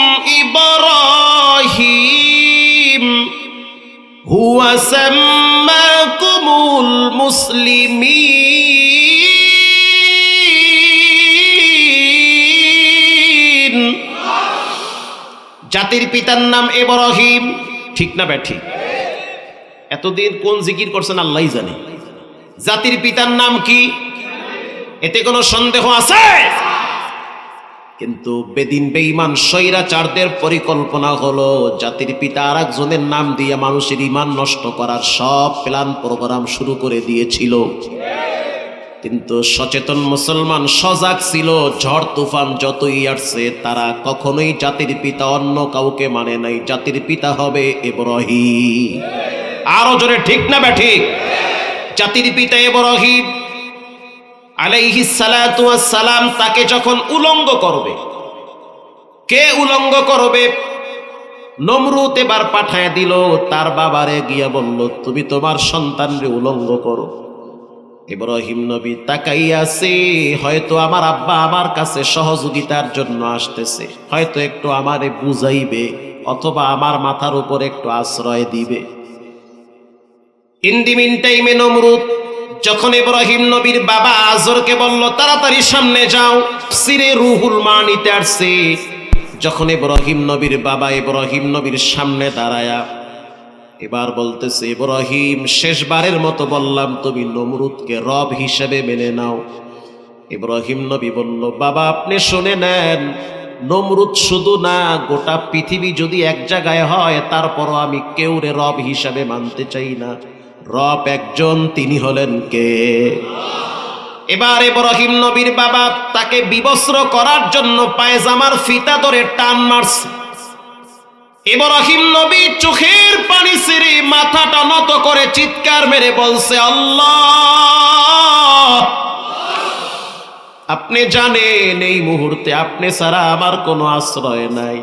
ইব্রাহিম হুয়া সাম্মাকুমুল মুসলিমিন। জাতির পিতার নাম ইব্রাহিম, ঠিক না ব্যাঠিক? এতদিন কোন জিকির করছেন আল্লাহই জানে। জাতির পিতার নাম কি? এতে কোনো সন্দেহ আছে? কিন্তু বেদিন বেঈমান স্বৈরাচারদের পরিকল্পনা হলো জাতির পিতা আর একজনের নাম দিয়ে মানুষের ঈমান নষ্ট করার সব প্ল্যান প্রোগ্রাম শুরু করে দিয়েছিল। কিন্তু সচেতন মুসলমান সজাগ ছিল। ঝড় তুফান যতই আসছে, তারা কখনোই জাতির পিতা অন্য কাউকে মানে নাই। জাতির পিতা হবে ইব্রাহিম। আরো জোরে ঠিক না ব্যাঠিক? জাতির পিতা ইব্রাহিম আলাইহিস সালাতু ওয়াস সালাম তাকে যখন উলঙ্গ করবে, কে উলঙ্গ করবে? নমরুদ এবার পাঠায় দিল তার বাবারে গিয়া বলল, তুমি তোমার সন্তানরে উলঙ্গ করো। ইব্রাহিম নবী তাকাইয়া আছে, হয়তো আমার আব্বা আমার কাছে সহযোগিতার জন্য আসতেছে, হয়তো একটু আমারে বুঝাইবে, অথবা আমার মাথার উপর একটু আশ্রয় দিবে। ইন দি মিন টাইমে নমরুদ যখন ইব্রাহিম নবীর বাবা আজরকে বলল, তাড়াতাড়ি সামনে যাও, সিরে রুহুল মানিতে আসছে। যখন ইব্রাহিম নবীর বাবা ইব্রাহিম নবীর সামনে দাঁড়ায়া এবার বলতেছে, ইব্রাহিম শেষবারের মতো বললাম, তুমি নমরুদকে রব হিসেবে মেনে নাও। ইব্রাহিম নবী বলল, বাবা আপনি শুনে নেন, নমরুদ শুধু না, গোটা পৃথিবী যদি এক জায়গায় হয়, তারপরও আমি কেউরে রব হিসাবে মানতে চাই না। রব একজন, তিনি হলেন কে? এবার ইব্রাহিম নবীর বাবা তাকে বিবস্ত্র করার জন্য পায়জামার ফিতা ধরে টান মারছে। ইব্রাহিম নবী চোখের পানি ছেড়ে মাথাটা নত করে চিৎকার মেরে বলছে, আল্লাহ, আপনি জানেন এই মুহূর্তে আপনি ছাড়া আমার কোনো আশ্রয় নাই।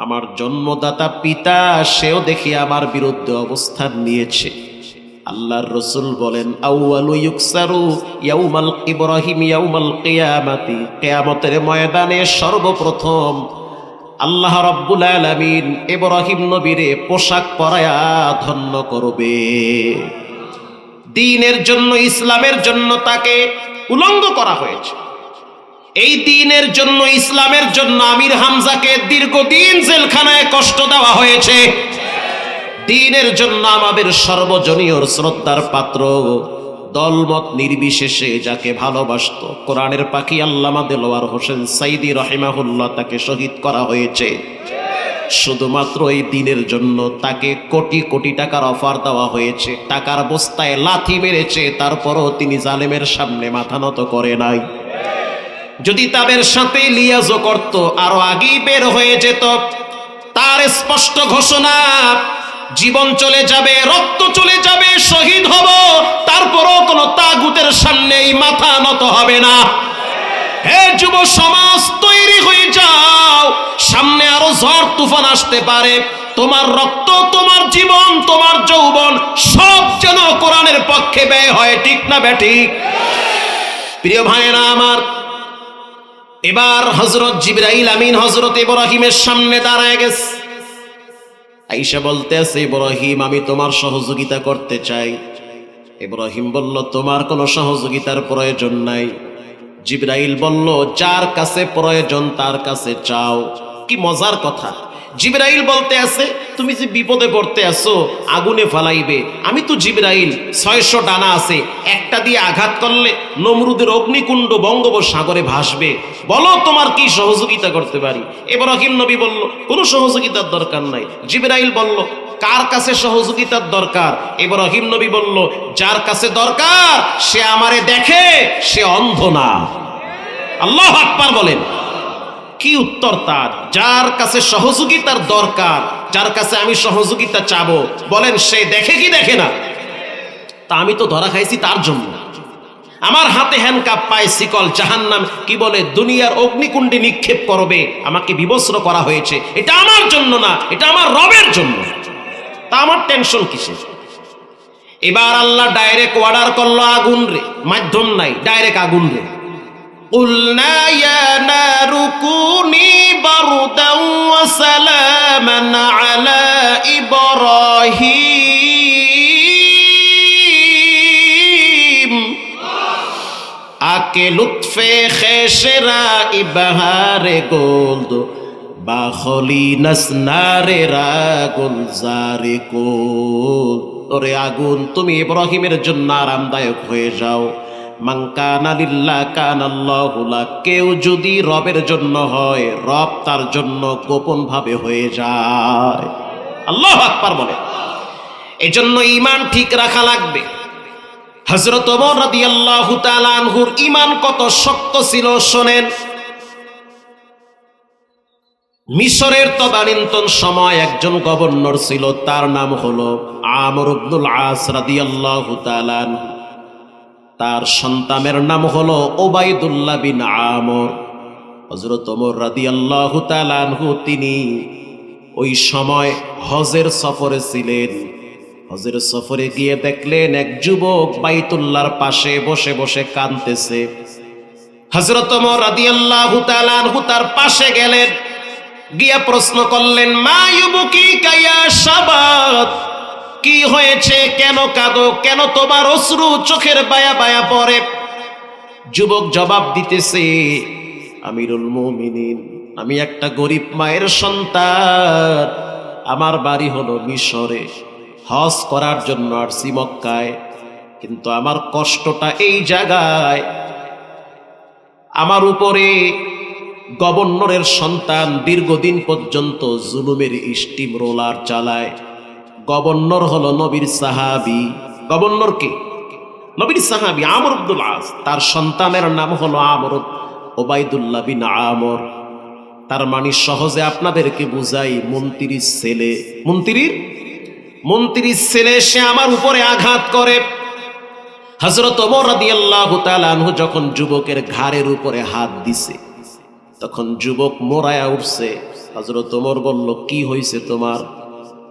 আমার জন্মদাতা পিতা, সেও দেখি আমার বিরুদ্ধে অবস্থান নিয়েছে। আল্লাহর রাসূল বলেন, আউয়ালু ইউকসারু ইয়াউমাল ইব্রাহিম ইয়াউমাল কিয়ামাতি, কিয়ামতের ময়দানে সর্বপ্রথম আল্লাহ রাব্বুল আলামিন ইব্রাহিম নবীরে পোশাক পরায়া ধন্য করবে। দ্বীনের জন্য, ইসলামের জন্য তাকে উলঙ্গ করা হয়েছে। এই দ্বীনের জন্য, ইসলামের জন্য আমির হামজাকে দীর্ঘদিন জেলখানায় কষ্ট দেওয়া হয়েছে। দ্বীনের জন্য আমাদের সর্বজনীয় শ্রদ্ধার পাত্র, দলমত নির্বিশেষে যাকে ভালোবাসত কোরআনের পাখি আল্লামা দেলোয়ার হোসেন সাইদি রাহিমাহুল্লাহ, তাকে শহীদ করা হয়েছে। শুধুমাত্র এই দ্বীনের জন্য তাকে কোটি কোটি টাকার অফার দেওয়া হয়েছে, টাকার বস্তায় লাথি মেরেছে, তারপরও তিনি জালেমের সামনে মাথা নত করে নাই। যদি তাদের সাথে লিয়াজও করত, আরো আগেই বের হয়ে যেত। তার স্পষ্ট ঘোষণা, জীবন চলে যাবে, রক্ত চলে যাবে, শহীদ হব, তারপরও কোনো তাগুতের সামনেই মাথা নত হবে না। হে যুব সমাজ, তৈরি হয়ে যাও, সামনে আরো ঝড় তুফান আসতে পারে। তোমার রক্ত, তোমার জীবন, তোমার যৌবন সব যেন কোরআনের পক্ষে ব্যয় হয়, ঠিক না বেঠিক? প্রিয় ভাইয়েরা আমার, এবার হযরত জিবরাইল আমিন হযরত ইব্রাহিমের সামনে দাঁড়ায় গেছে। আয়েশা বলতে আছে, ইব্রাহিম আমি তোমার সহযোগিতা করতে চাই। ইব্রাহিম বলল, তোমার কোনো সহযোগিতার প্রয়োজন নাই। জিবরাইল বলল, যার কাছে প্রয়োজন তার কাছে চাও। কি মজার কথা! জিবরাইল বলতে আছে, তুমি যে বিপদে পড়তে আসো, আগুনে ফালাইবে, আমি তো জিবরাইল, 600 ডানা আছে, একটা দিয়ে আঘাত করলে নমরুদের অগ্নিকুণ্ড বঙ্গোপসাগরে ভাসবে, বলো তোমার কি সহযোগিতা করতে পারি? ইব্রাহিম নবী বলল, কোনো সহযোগিতার দরকার নাই। জিবরাইল বলল, কার কাছে সহযোগিতার দরকার? ইব্রাহিম নবী বলল, যার কাছে দরকার সে আমারে দেখে, সে অন্ধ না। আল্লাহু আকবার বলেন। কি উত্তর তার! যার কাছে সহযোগিতার দরকার, যার কাছে আমি সহযোগিতা চাবো, বলেন সে দেখে কি দেখে না? তা আমি তো ধরা খাইছি তার জন্য। আমার হাতে হ্যান্ডকাপ, পায়ে শিকল, জাহান্নাম কি বলে দুনিয়ার অগ্নিকুণ্ডে নিক্ষেপ করবে, আমাকে বিবস্ত্র করা হয়েছে, এটা আমার জন্য না, এটা আমার রবের জন্য। তা আমার টেনশন কিসের? এবার আল্লাহ ডাইরেক্ট অর্ডার করলো আগুন রে, মাধ্যম নাই, ডাইরেক্ট আগুন রে। قلنا يا نار كوني بردا وسلاما على إبراهيم আকে লুৎফে খেশরা ইবহারে গোল্দ বাখলি নাসনারে রাগুল জারে কোল। ওরে আগুন, তুমি ইব্রাহিমের জন্য আরামদায়ক হয়ে যাও। মান কানা লিল্লাহ কানাল্লাহু লাহ, কেউ যদি রবের জন্য হয়, রব তার জন্য গোপন ভাবে হয়ে যায়। আল্লাহু আকবার বলে। এজন্য ঈমান ঠিক রাখা লাগবে। হযরত ওমর রাদিয়াল্লাহু তাআলা আনহুর ঈমান কত শক্ত ছিল শোনেন। মিশরের তদানীন্তন সময় একজন গভর্নর ছিল, তার নাম হলো আমর ইবনুল আস রাদিয়াল্লাহু তাআলা আনহু। তার সন্তানের নাম হলো ওবাইদুল্লাহ বিন আমর। হযরত ওমর রাদিয়াল্লাহু তাআলা আনহু তিনি ওই সময় হজের সফরে ছিলেন। হজের সফরে গিয়ে দেখলেন এক যুবক বাইতুল্লাহর পাশে বসে বসে কাঁদতেছে। হযরত ওমর রাদিয়াল্লাহু তাআলা আনহু তার পাশে গেলেন, গিয়ে প্রশ্ন করলেন, মা ইউবকিকা ইয়া শাবাব, কি হয়েছে, কেন কাঁদো, কেন তোমার অশ্রু চোখের বায়া বায়া পড়ে? যুবক জবাব দিতেছে, আমিরুল মুমিনিন, আমি একটা গরিব মায়ের সন্তান, আমার বাড়ি হলো মিশরে, হজ করার জন্য আসছি মক্কায়, কিন্তু আমার কষ্টটা এই জায়গায়, আমার উপরে গভর্নরের সন্তান দীর্ঘদিন পর্যন্ত জুলুমের স্টিম রোলার চালায়। গভর্নর হলো নবীর সাহাবী। গভর্নর কে? নবীর সাহাবী আমর ইবনুল আস। তার সন্তানের নাম হলো আমর ওবাইদুল্লাহ বিন আমর। তার মানে সহজে আপনাদেরকে বুঝাই, মন্ত্রীর ছেলে, মন্ত্রীর ছেলে সে আমার উপরে আঘাত করে। হযরত ওমর রাদিয়াল্লাহু তাআলা আনহু যখন যুবকের ঘাড়ের উপরে হাত দিছে, তখন যুবক মোরায়া উঠছে। হযরত ওমর বলল, কি হয়েছে তোমার?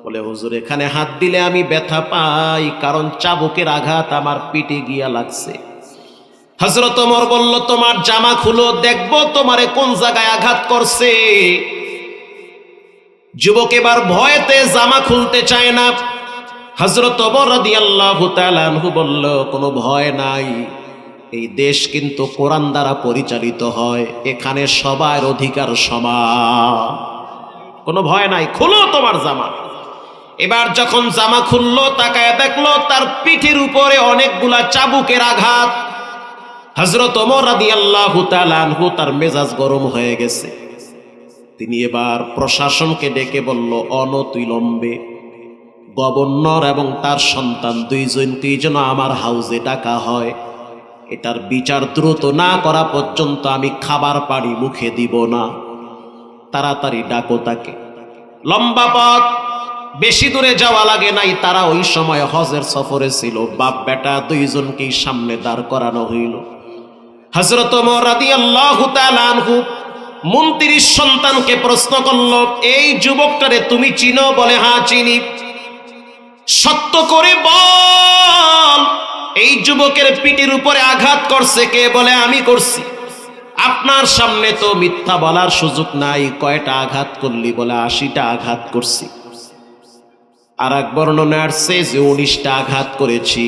বলে, হুজুর এখানে হাত দিলে আমি ব্যথা পাই, কারণ চাবুকের আঘাত আমার পিঠে গিয়া লাগছে। হযরত ওমর বলল, তোমার জামা খুলো, দেখবো তোমারে কোন জায়গায় আঘাত করছে। যুবক এবার ভয়তে জামা খুলতে চায় না। হযরত ওমর রাদিয়াল্লাহু তাআলা আনহু বলল, কোনো ভয় নাই, এই দেশ কিন্তু কোরআন দ্বারা পরিচালিত হয়, এখানে সবার অধিকার সমান, কোনো ভয় নাই, খুলো তোমার জামা। এবার যখন জামা খুললো, তাকায় দেখলো তার পিঠের উপরে অনেকগুলা চাবুকের আঘাত। হযরত ওমর রাদিয়াল্লাহু তাআলা আনহু তার মেজাজ গরম হয়ে গেছে। তিনি এবার প্রশাসনকে ডেকে বলল, অনতিবিলম্বে গভর্নর এবং তার সন্তান দুইজনকেই যেন আমার হাউজে ডাকা হয়। এটার বিচার দ্রুত না করা পর্যন্ত আমি খাবার পানি মুখে দিব না। তাড়াতাড়ি ডাকো তাকে। লম্বা পথ, বেশি দূরে যাওয়া লাগে নাই, তারা ওই সময় হজের সফরে ছিল। বাপ বেটা দুইজনকেই সামনে দাঁড় করানো হইল। হযরত ওমর রাদিয়াল্লাহু তাআলা আনহু মন্ত্রীর সন্তানকে প্রশ্ন করল, এই যুবকটারে তুমি চিনো? বলে হ্যাঁ চিনি। সত্য করে বল, এই যুবকের পিঠের উপরে আঘাত করছে কে? বলে আমি করছি। আপনার সামনে তো মিথ্যা বলার সুযোগ নাই, কয়টা আঘাত করলি? বলে 80টা আঘাত করছি। আর এক বর্ণনা আসছে যে 19টা আঘাত করেছি।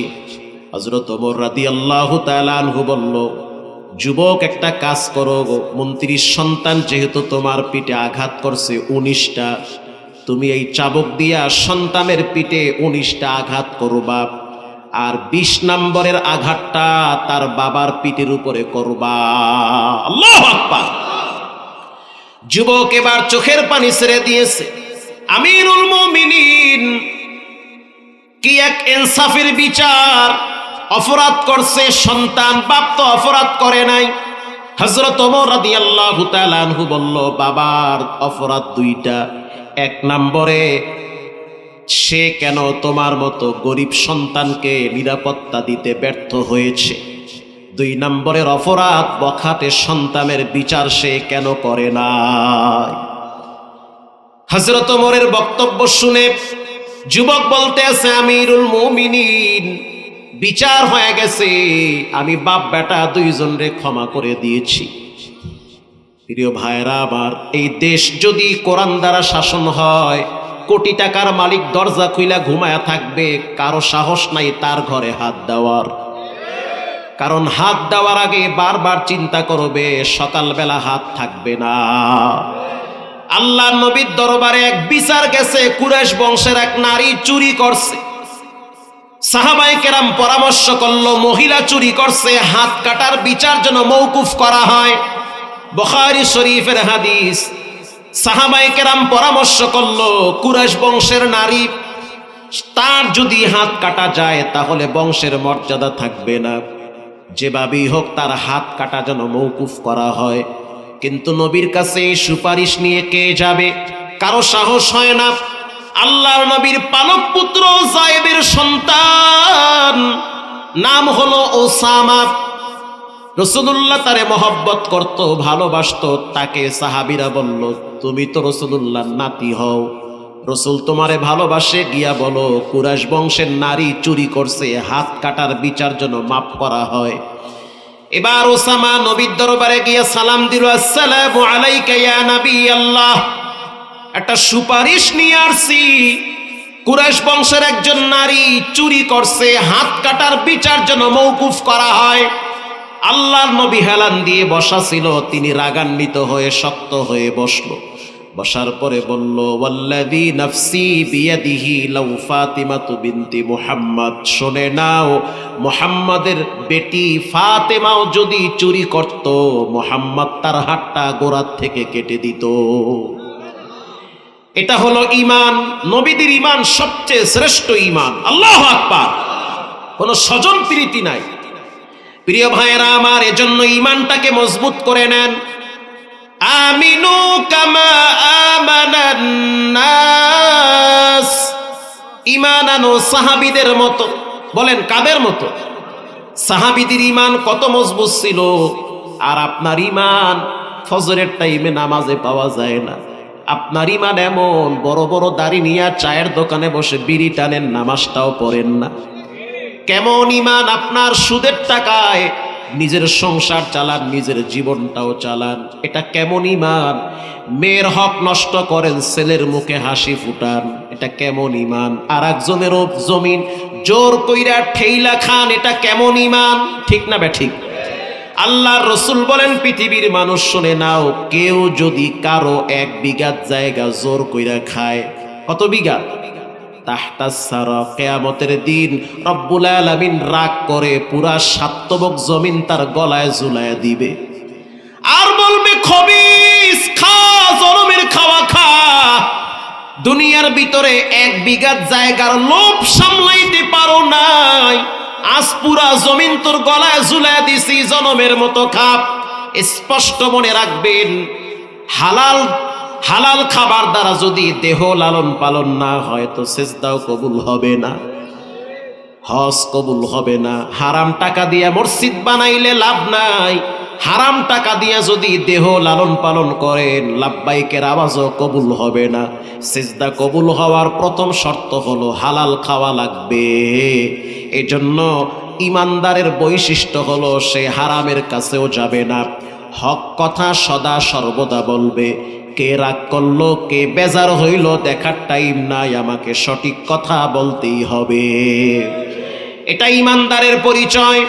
হযরত ওমর রাদিয়াল্লাহু তাআলা আনহু বলল, যুবক একটা কাজ করো, মন্ত্রীর সন্তান যেহেতু তোমার পিঠে আঘাত করছে 19টা, তুমি এই চাবুক দিয়া সন্তানের পিঠে 19টা আঘাত করবা, আর 20 নম্বরের আঘাতটা তার বাবার পিঠের উপরে করবা। আল্লাহু আকবার। যুবক এবার চোখের পানি ছেড়ে দিয়েছে। আমিরুল মুমিনিন, কি এক ইনসাফের বিচার! অপরাধ করছে সন্তান, বাপ তো অপরাধ করে নাই। হযরত ওমর রাদিয়াল্লাহু তাআলা আনহু বলল, বাবার অপরাধ 2টা। 1 নম্বরে সে কেন তোমার মতো গরিব সন্তানকে নিরাপত্তা দিতে ব্যর্থ হয়েছে। 2 নম্বরের অপরাধ, বখাটে সন্তানের বিচার সে কেন করে নাই। হযরত ওমরের বক্তব্য শুনে যুবক বলতে আছে, আমিরুল মুমিনিন, বিচার হয়ে গেছে, আমি বাপ বেটা দুইজনরে ক্ষমা করে দিয়েছি। প্রিয় ভাইরা আমার, এই দেশ যদি কোরআন দ্বারা শাসন হয়, কোটি টাকার মালিক দরজা খুইলা ঘুমায়া থাকবে, কারো সাহস নাই তার ঘরে হাত দেওয়ার। কারণ হাত দেওয়ার আগে বারবার চিন্তা করবে সকালবেলা হাত থাকবে না। আল্লাহ নবীর দরবারে এক বিচার গেছে, কুরাইশ বংশের এক নারী চুরি করছে। সাহাবায়ে কেরাম পরামর্শ করলো, মহিলা চুরি করছে, হাত কাটার বিচার যেন মওকুফ করা হয়। বুখারী শরীফের হাদিস। সাহাবায়ে কেরাম পরামর্শ করলো, কুরাইশ বংশের নারী, তার যদি হাত কাটা যায় তাহলে বংশের মর্যাদা থাকবে না, যেভাবেই হোক তার হাত কাটা যেন মওকুফ করা হয়। কিন্তু নবীর কাছে এই সুপারিশ নিয়ে কে যাবে? কারো সাহস হয় না। আল্লাহর নবীর পালক পুত্র যায়েদের সন্তান, নাম হলো ওসামা। রাসূলুল্লাহ তারে মহব্বত করত, ভালোবাসতো। তাকে সাহাবীরা বলল, তুমি তো রাসূলুল্লাহর নাতি হও, রাসূল তোমারে ভালোবাসে, গিয়া বলো কুরাইশ বংশের নারী চুরি করছে, হাত কাটার বিচার যেন মাফ করা হয়। এবার ওসামা নবীর দরবারে গিয়া সালাম দিল, আসসালামু আলাইকা ইয়া নবী আল্লাহ, একটা সুপারিশ নিয়ে আসছি। কুরাইশ বংশের একজন নারী চুরি করছে, হাত কাটার বিচার যেন মওকুফ করা হয়। আল্লাহর নবী হেলান দিয়ে বসা ছিল, তিনি রাগান্বিত হয়ে শক্ত হয়ে বসলো। বসার পরে বলল, ওয়াল্লাযী নাফসি বিয়াদিহি লাউ ফাতিমাতু বিনতি মুহাম্মদ, শুনে নাও, মুহাম্মাদের বেটি ফাতেমাও যদি চুরি করত, মুহাম্মদ তার হাতটা গোড়ার থেকে কেটে দিত। এটা হলো ঈমান। নবীদের ঈমান সবচেয়ে শ্রেষ্ঠ ঈমান। আল্লাহু আকবার। কোনো স্বজন প্রীতি নাই। প্রিয় ভাইয়েরা আমার, এজন্য ঈমানটাকে মজবুত করে নেন। আমিনু কামা আমানান নাস, ঈমান আনো সাহাবীদের মতো। বলেন কাদের মতো? সাহাবীদের ঈমান কত মজবুত ছিল। আর আপনার ঈমান ফজরের টাইমে নামাজে পাওয়া যায় না। আপনার ঈমান এমন, বড় বড় দাড়ি নিয়ে চায়ের দোকানে বসে বিড়ি টানেন, নামাজটাও পড়েন না। কেমন ঈমান আপনার? সুদের টাকায় নিজের সংসার চালান, নিজের জীবনটাও চালান। এটা কেমন ঈমান? মেয়ের হক নষ্ট করেন, ছেলের মুখে হাসি ফুটান। এটা কেমন ঈমান? আর একজনেরও জমিন জোর কইরা ঠেইলা খান। এটা কেমন ঈমান? ঠিক না ঠিক? আল্লাহর রাসূল বলেন, পৃথিবীর মানুষ শুনে নাও, কেউ যদি কারো 1 বিঘা জায়গা জোর কইরা খায়, কত বিঘা? তাহতাসারা, কিয়ামতের দিন রব্বুল আলামিন রাগ করে পুরা 7 তবক জমিন তার গলায় ঝুলায়া দিবে, আর বলবে, খবিস খা, জনমের খাওয়া খা। দুনিয়ার ভিতরে 1 বিঘা জায়গার লোভ সামলাইতে পারো নাই, আজ পুরা জমিন তোর গলায় ঝুলায়া দিছি, জনমের মতো খা। স্পষ্ট মনে রাখবেন, হালাল খাবার দ্বারা যদি দেহ লালন পালন না হয় তো সিজদাও কবুল হবে না, হজ কবুল হবে না। হারাম টাকা দিয়ে মসজিদ বানাইলে লাভ নাই, হারাম টাকা দিয়ে যদি দেহ লালন পালন করেন লাব্বাইকের আওয়াজও কবুল হবে না। সিজদা কবুল হওয়ার প্রথম শর্ত হলো হালাল খাওয়া লাগবে। এজন্য ইমানদারের বৈশিষ্ট্য হলো সে হারামের কাছেও যাবে না, হক কথা সদা সর্বদা বলবে। কে রাগ করলো, কে বেজার হইল দেখার টাইম নাই, আমাকে সঠিক কথা বলতেই হবে। এটা ইমানদারের পরিচয়।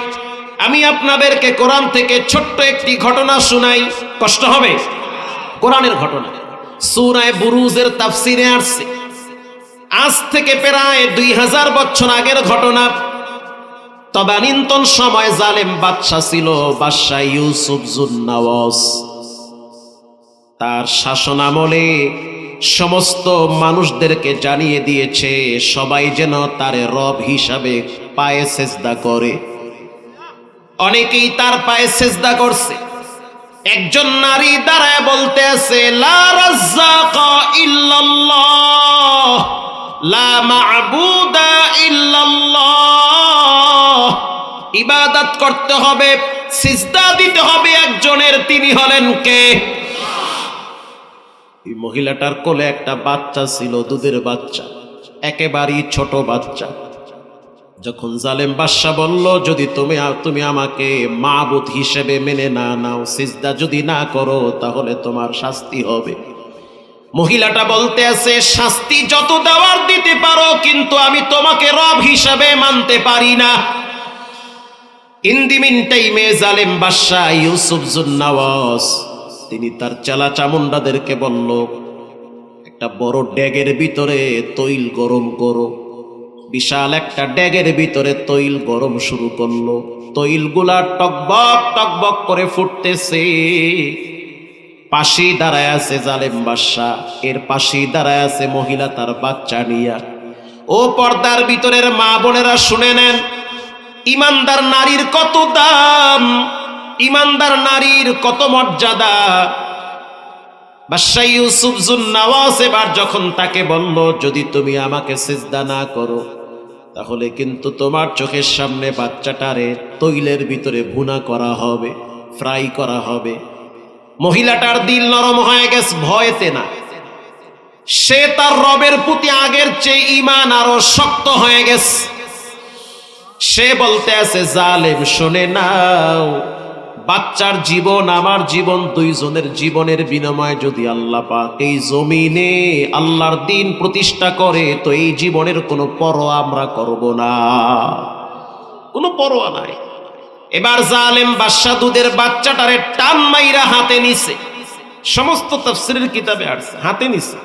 আমি আপনাদেরকে কোরআন থেকে ছোট্ট একটি ঘটনা শুনাই, কষ্ট হবে। কোরআনের ঘটনা সূরা বুরুজের তাফসিরে আসছে, আজ থেকে প্রায় 2000 বছর আগের ঘটনা। তদানীন্তন সময় জালেম বাদশা ছিল, বাদশা ইউসুফ জুন্নাওয়াস। তার শাসন আমলে সমস্ত মানুষদেরকে জানিয়ে দিয়েছে সবাই যেন তার রব হিসাবে পায়ে সেজদা করে। অনেকেই তার পায়ে সেজদা করছে। একজন নারী দাঁড়ায় বলতে আছে, লা রাজ্জাকা ইল্লাল্লাহ, লা মা'বুদা ইল্লাল্লাহ। ইবাদত করতে হবে, সিজদা দিতে হবে একজনের, তিনি হলেন কে? এই মহিলাটার কোলে একটা বাচ্চা ছিল, দুধের বাচ্চা, একেবারেই ছোট বাচ্চা। যখন জালেম বাদশা বলল, যদি তুমি আমাকে মাবুদ হিসেবে মেনে না নাও, সিজদা যদি না করো তাহলে তোমার শাস্তি হবে। মহিলাটা বলতে আছে, শাস্তি যত দেওয়ার দিতে পারো, কিন্তু আমি তোমাকে রব হিসাবে মানতে পারি না। ইন দি মিন টাইমে জালেম বাদশা ইউসুফ জুন্নাওয়াস তিনি তার চেলা চামুন্ডাদেরকে বলল, একটা বড় ড্যাগের ভিতরে তৈল গরম করো। বিশাল একটা ড্যাগের ভিতরে তৈল গরম শুরু করলো। তৈলগুলা টকবক টকবক করে ফুটতেছে। পাশেই দাঁড়ায় আছে জালেম বাদশা, এর পাশেই দাঁড়ায় আছে মহিলা তার বাচ্চা নিয়া। ও পর্দার ভিতরের মা বোনেরা শুনে নেন, ইমানদার নারীর কত দাম, ইমানদার নারীর কত মর্যাদা। বাদশা ইউসুফ জুন্নাওয়াস এবার যখন তাকে বলল, যদি তুমি আমাকে সিজদা না করো তাহলে কিন্তু তোমার চোখের সামনে বাচ্চাটারে তৈলের ভিতরে ভুনা করা হবে, ফ্রাই করা হবে। মহিলাটার দিল নরম হয়ে গেছে, ভয়তে না, সে তার রবের প্রতি আগের চেয়ে ঈমান আরো শক্ত হয়ে গেছে। সে বলতে আছে, জালেম শুনে নাও, বাচ্চার জীবন আমার জীবন, দুইজনের জীবনের বিনিময়ে যদি আল্লাহ পাক এই জমিনে আল্লাহর দ্বীন প্রতিষ্ঠা করে তো এই জীবনের কোনো পরোয়া আমরা করব না, কোনো পরোয়া নাই। এবার জালেম বাদশা দুধের বাচ্চাটারে টান মাইরা হাতে নিছে, সমস্ত তাফসীরের কিতাবে আসছে, হাতে নিছে।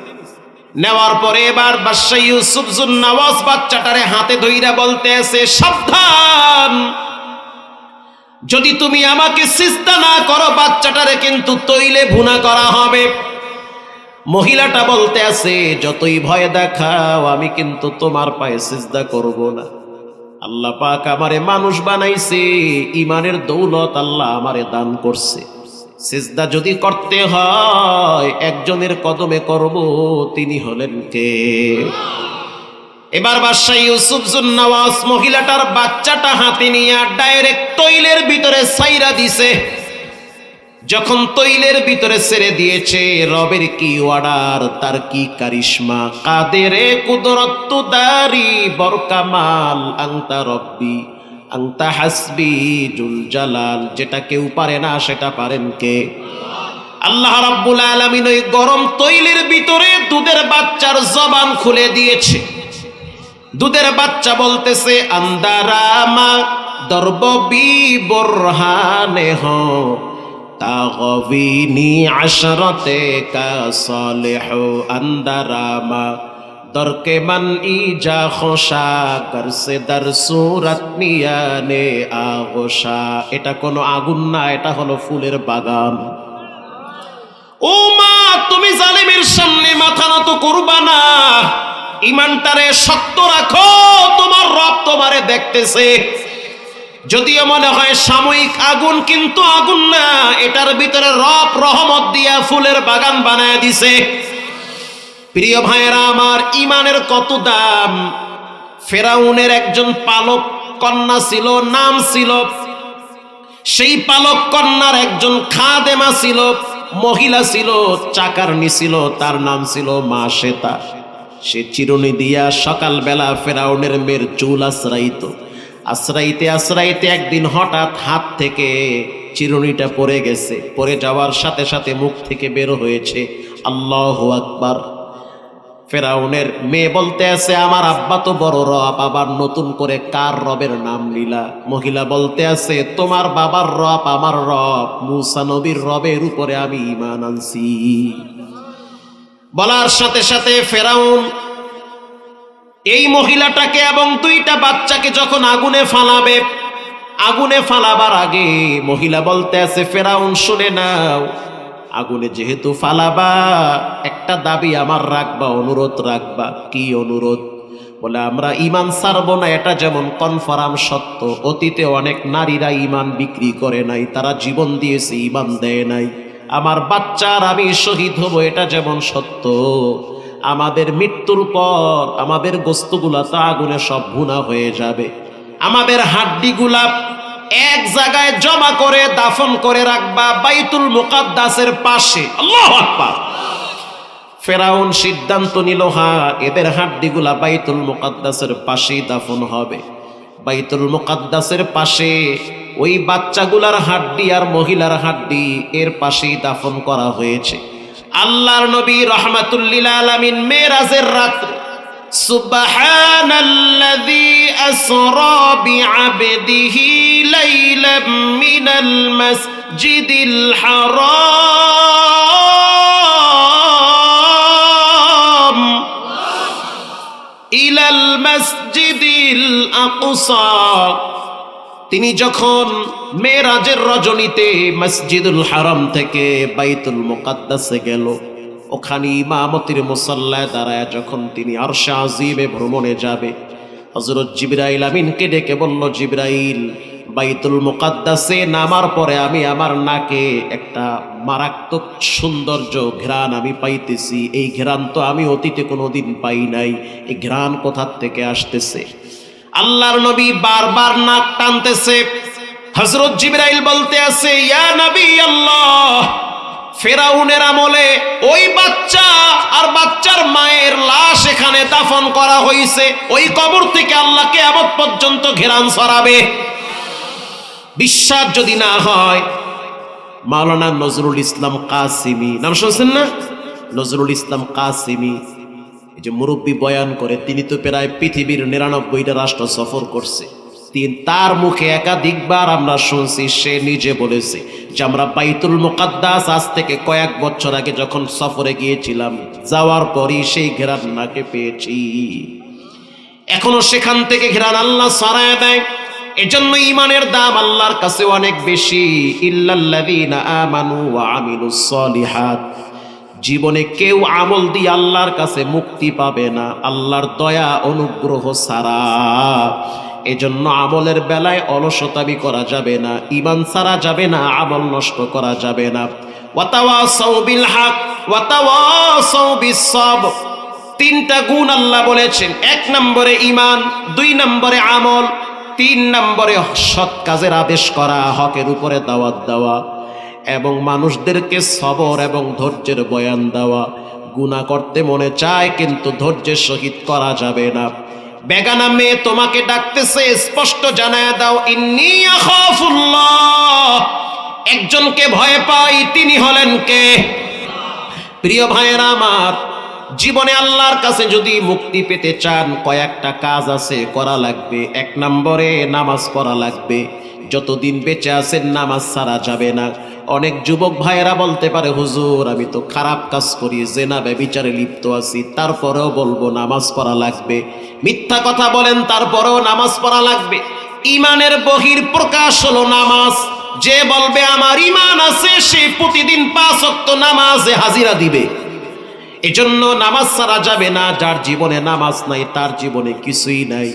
নেওয়ার পরে এবার বাদশা ইউসুফ জুন্নাওয়াস বাচ্চাটারে হাতে ধইরা বলতে আছে, সাবধান, যদি তুমি আমাকে সিজদা না করো বাচ্চাটারে কিন্তু তৈলে ভুনা করা হবে। মহিলাটা বলতে আছে, যতই ভয় দেখাও আমি কিন্তু তোমার পায়ে সিজদা করব না। আল্লাহ পাক আমারে মানুষ বানাইছে, ইমানের দৌলত আল্লাহ আমারে দান করছে। সিজদা যদি করতে হয় একজনের কদমে করব, তিনি হলেন কে? এবার বাদশা ইউসুফ জুন্নাওয়াস মহিলাটার বাচ্চাটা হাতে নিয়ে ডাইরেক্ট তৈলের ভিতরে ছাইরা দিছে। যখন তৈলের ভিতরে ছেড়ে দিয়েছে, রবের কি অর্ডার, তার কি কারিশমা, কাদেরে কুদরত দারি বরকামাল, আংতা রব্বি আংতা হাসবি জুল জালাল। যেটা কেউ পারে না সেটা পারেন কে? আল্লাহ রাব্বুল আলামিন ওই গরম তৈলের ভিতরে দুধের বাচ্চার জবান খুলে দিয়েছে। দুধের বাচ্চা বলতেছে, আন্দারামা দরববি বুরহানে হো তাগবিনি আশরাতে কা সালেহ, আন্দারামা দরকে মান ইজা খোশা করসে দর সুরত নিয়ানে আগোশা। এটা কোনো আগুন না, এটা হলো ফুলের বাগান। ও মা, তুমি জালিমের সামনে মাথা নত করবা না, ইমানটারে শক্ত রাখো, তোমার রব তোমারে দেখতেছে। যদিও মনে হয় সাময়িক আগুন, কিন্তু আগুন না, এটার ভিতরে রব রহমত দিয়া ফুলের বাগান বানায় দিছে। প্রিয় ভাইয়েরা আমার, ইমানের কত দাম। ফেরাউনের একজন পালক কন্যা ছিল, নাম ছিল, সেই পালক কন্যার একজন খাদেমা ছিল, মহিলা ছিল, চাকরানী ছিল, তার নাম ছিল মা শ্বেতা। সে চিরুনি দিয়া সকালবেলা ফেরাউনের মেয়ের চুল আশ্রাইত। আশ্রাইতে আশ্রাইতে একদিন হঠাৎ হাত থেকে চিরুনিটা পড়ে গেছে। পড়ে যাওয়ার সাথে সাথে মুখ থেকে বের হয়েছে আল্লাহু আকবার। ফেরাউনের মেয়ে বলতে আছে, আমার আব্বা তো বড় রব, আবার নতুন করে কার রবের নাম নিলা? মহিলা বলতে আছে, তোমার বাবার রব আমার রব, মূসা নবীর রবের উপরে আমি ঈমান আনছি। বলার সাথে সাথে ফেরাউন এই মহিলাটাকে এবং দুইটা বাচ্চাকে যখন আগুনে ফালাবে, আগুনে ফালাবার আগে মহিলা বলতে আছে, ফেরাউন শুনে নাও, আগুনে যেহেতু ফালাবা, একটা দাবি আমার রাখবা, অনুরোধ রাখবা। কি অনুরোধ? বলে, আমরা ঈমান ছাড়বো না, এটা যেমন কনফার্ম সত্য, অতীতে অনেক নারীরা ঈমান বিক্রি করে নাই, তারা জীবন দিয়েছে, ঈমান দেয় নাই। আমার বাচ্চার আমি শহীদ হব, এটা যেমন সত্য, আমাদের মৃত্যুর পর আমাদের গোস্তগুলা তো আগুনে সব ভুনা হয়ে যাবে, আমাদের হাড্ডিগুলা এক জায়গায় জমা করে দাফন করে রাখবা বাইতুল মুকাদ্দাসের পাশে। আল্লাহু আকবার। ফেরাউন সিদ্ধান্ত নিল, হ্যাঁ, এদের হাড্ডিগুলা বাইতুল মুকাদ্দাসের পাশেই দাফন হবে। বাইতুল মুকাদ্দাসের পাশে ওই বাচ্চাগুলার হাড্ডি আর মহিলার হাড্ডি এর পাশেই দাফন করা হয়েছে। আল্লাহর নবী রাহমাতুল লিল আলামিন মেরাজের রাত্রে সুবহানাল্লাযী আসরা বিআবদিহি লাইলাম মিনাল মাসজিদিল হারাম ইলাল মাসজিদিল আকসা। তিনি যখন মেরাজের রজনীতে মসজিদুল হারাম থেকে বাইতুল মুকাদ্দাসে গেল, ওখানে ইমামতির মুসাল্লায় দাঁড়ায় যখন তিনি আরশে আজিমে ভ্রমণে যাবে, হযরত জিবরাইল আমিনকে ডেকে বলল, জিবরাইল, বাইতুল মুকাদ্দাসে নামার পরে আমি আমার নাকে একটা মারাত্মক সৌন্দর্য ঘ্রাণ আমি পাইতেছি। এই ঘ্রাণ তো আমি অতীতে কোনোদিন পাই নাই, এই ঘ্রাণ কোথা থেকে আসতেছে? আল্লাহর নবী বারবার নাক টানতেছে। হযরত জিবরাইল বলতে আছে, ইয়া নবী আল্লাহ, ফেরাউনের আমলে ওই বাচ্চা আর বাচ্চার মায়ের লাশ এখানে দাফন করা হয়েছে, ওই কবর থেকে আল্লাহ কিয়ামত পর্যন্ত ঘেরান ছড়াবে। বিশ্বাস যদি না হয়, মাওলানা নজরুল ইসলাম কাসিমি, নাম শুনছেন না? নজরুল ইসলাম কাসিমি, এই যে মুরব্বী বয়ান করে, তিনি তো প্রায় পৃথিবীর 99টা রাষ্ট্র সফর করছে। তার মুখে একাধিকবার আমরা শুনছি, সে নিজে বলেছে যে আমরা বাইতুল মুকাদ্দাস আজ থেকে কয়েক বছর আগে যখন সফরে গিয়েছিলাম, যাওয়ার পরই সেই ঘেরান নাকে পেয়েছি। এখনো সেখান থেকে ঘেরান আল্লাহ ছড়ায় দেয়। এজন্য ঈমানের দাম আল্লাহর কাছে অনেক বেশি। ইল্লাল্লাযীনা আমানু ওয়া আমিলুস সলিহাত। জীবনে কেউ আমল দিয়ে আল্লাহর কাছে মুক্তি পাবে না আল্লাহর দয়া অনুগ্রহ ছাড়া। এজন্য আমলের বেলায় অলসতামি করা যাবে না, ঈমান ছাড়া যাবে না, আমল নষ্ট করা যাবে না। ওয়াতাওয়াসাউ বিল হক ওয়াতাওয়াসাউ বিস সবর। তিনটা গুণ আল্লাহ বলেছেন। 1 নম্বরে ঈমান, 2 নম্বরে আমল, 3 নম্বরে সৎ কাজের আদেশ করা, হকের উপরে দাওয়াত দেওয়া এবং মানুষদেরকে সবর এবং ধৈর্যের বয়ান দেওয়া। গুনাহ করতে মনে চায় কিন্তু ধৈর্যের সহিত করা যাবে না। বেগানা মেয়ে তোমাকে ডাকতেছে, স্পষ্ট জানায় দাও, ইন্নী আখাফুল্লাহ, একজনকে ভয় পাই, তিনি হলেন কে? প্রিয় ভাইয়েরা আমার, জীবনে আল্লাহর কাছে যদি মুক্তি পেতে চান, কয়েকটা কাজ আছে করা লাগবে। 1 নম্বরে নামাজ পড়া লাগবে। যতদিন বেঁচে আছেন নামাজ ছাড়া যাবে না। অনেক যুবক ভাইয়েরা বলতে পারে, হুজুর আমি তো খারাপ কাজ করি, জেনা ব্যভিচারে লিপ্ত আছি, তারপরেও বলবো নামাজ পড়া লাগবে। মিথ্যা কথা বলেন, তারপরেও নামাজ পড়া লাগবে। ঈমানের বহির প্রকাশ হলো নামাজ। যে বলবে আমার ঈমান আছে, সে প্রতিদিন 5 ওয়াক্ত নামাজে হাজিরা দিবে। এজন্য নামাজ ছাড়া যাবে না। যার জীবনে নামাজ নাই তার জীবনে কিছুই নাই।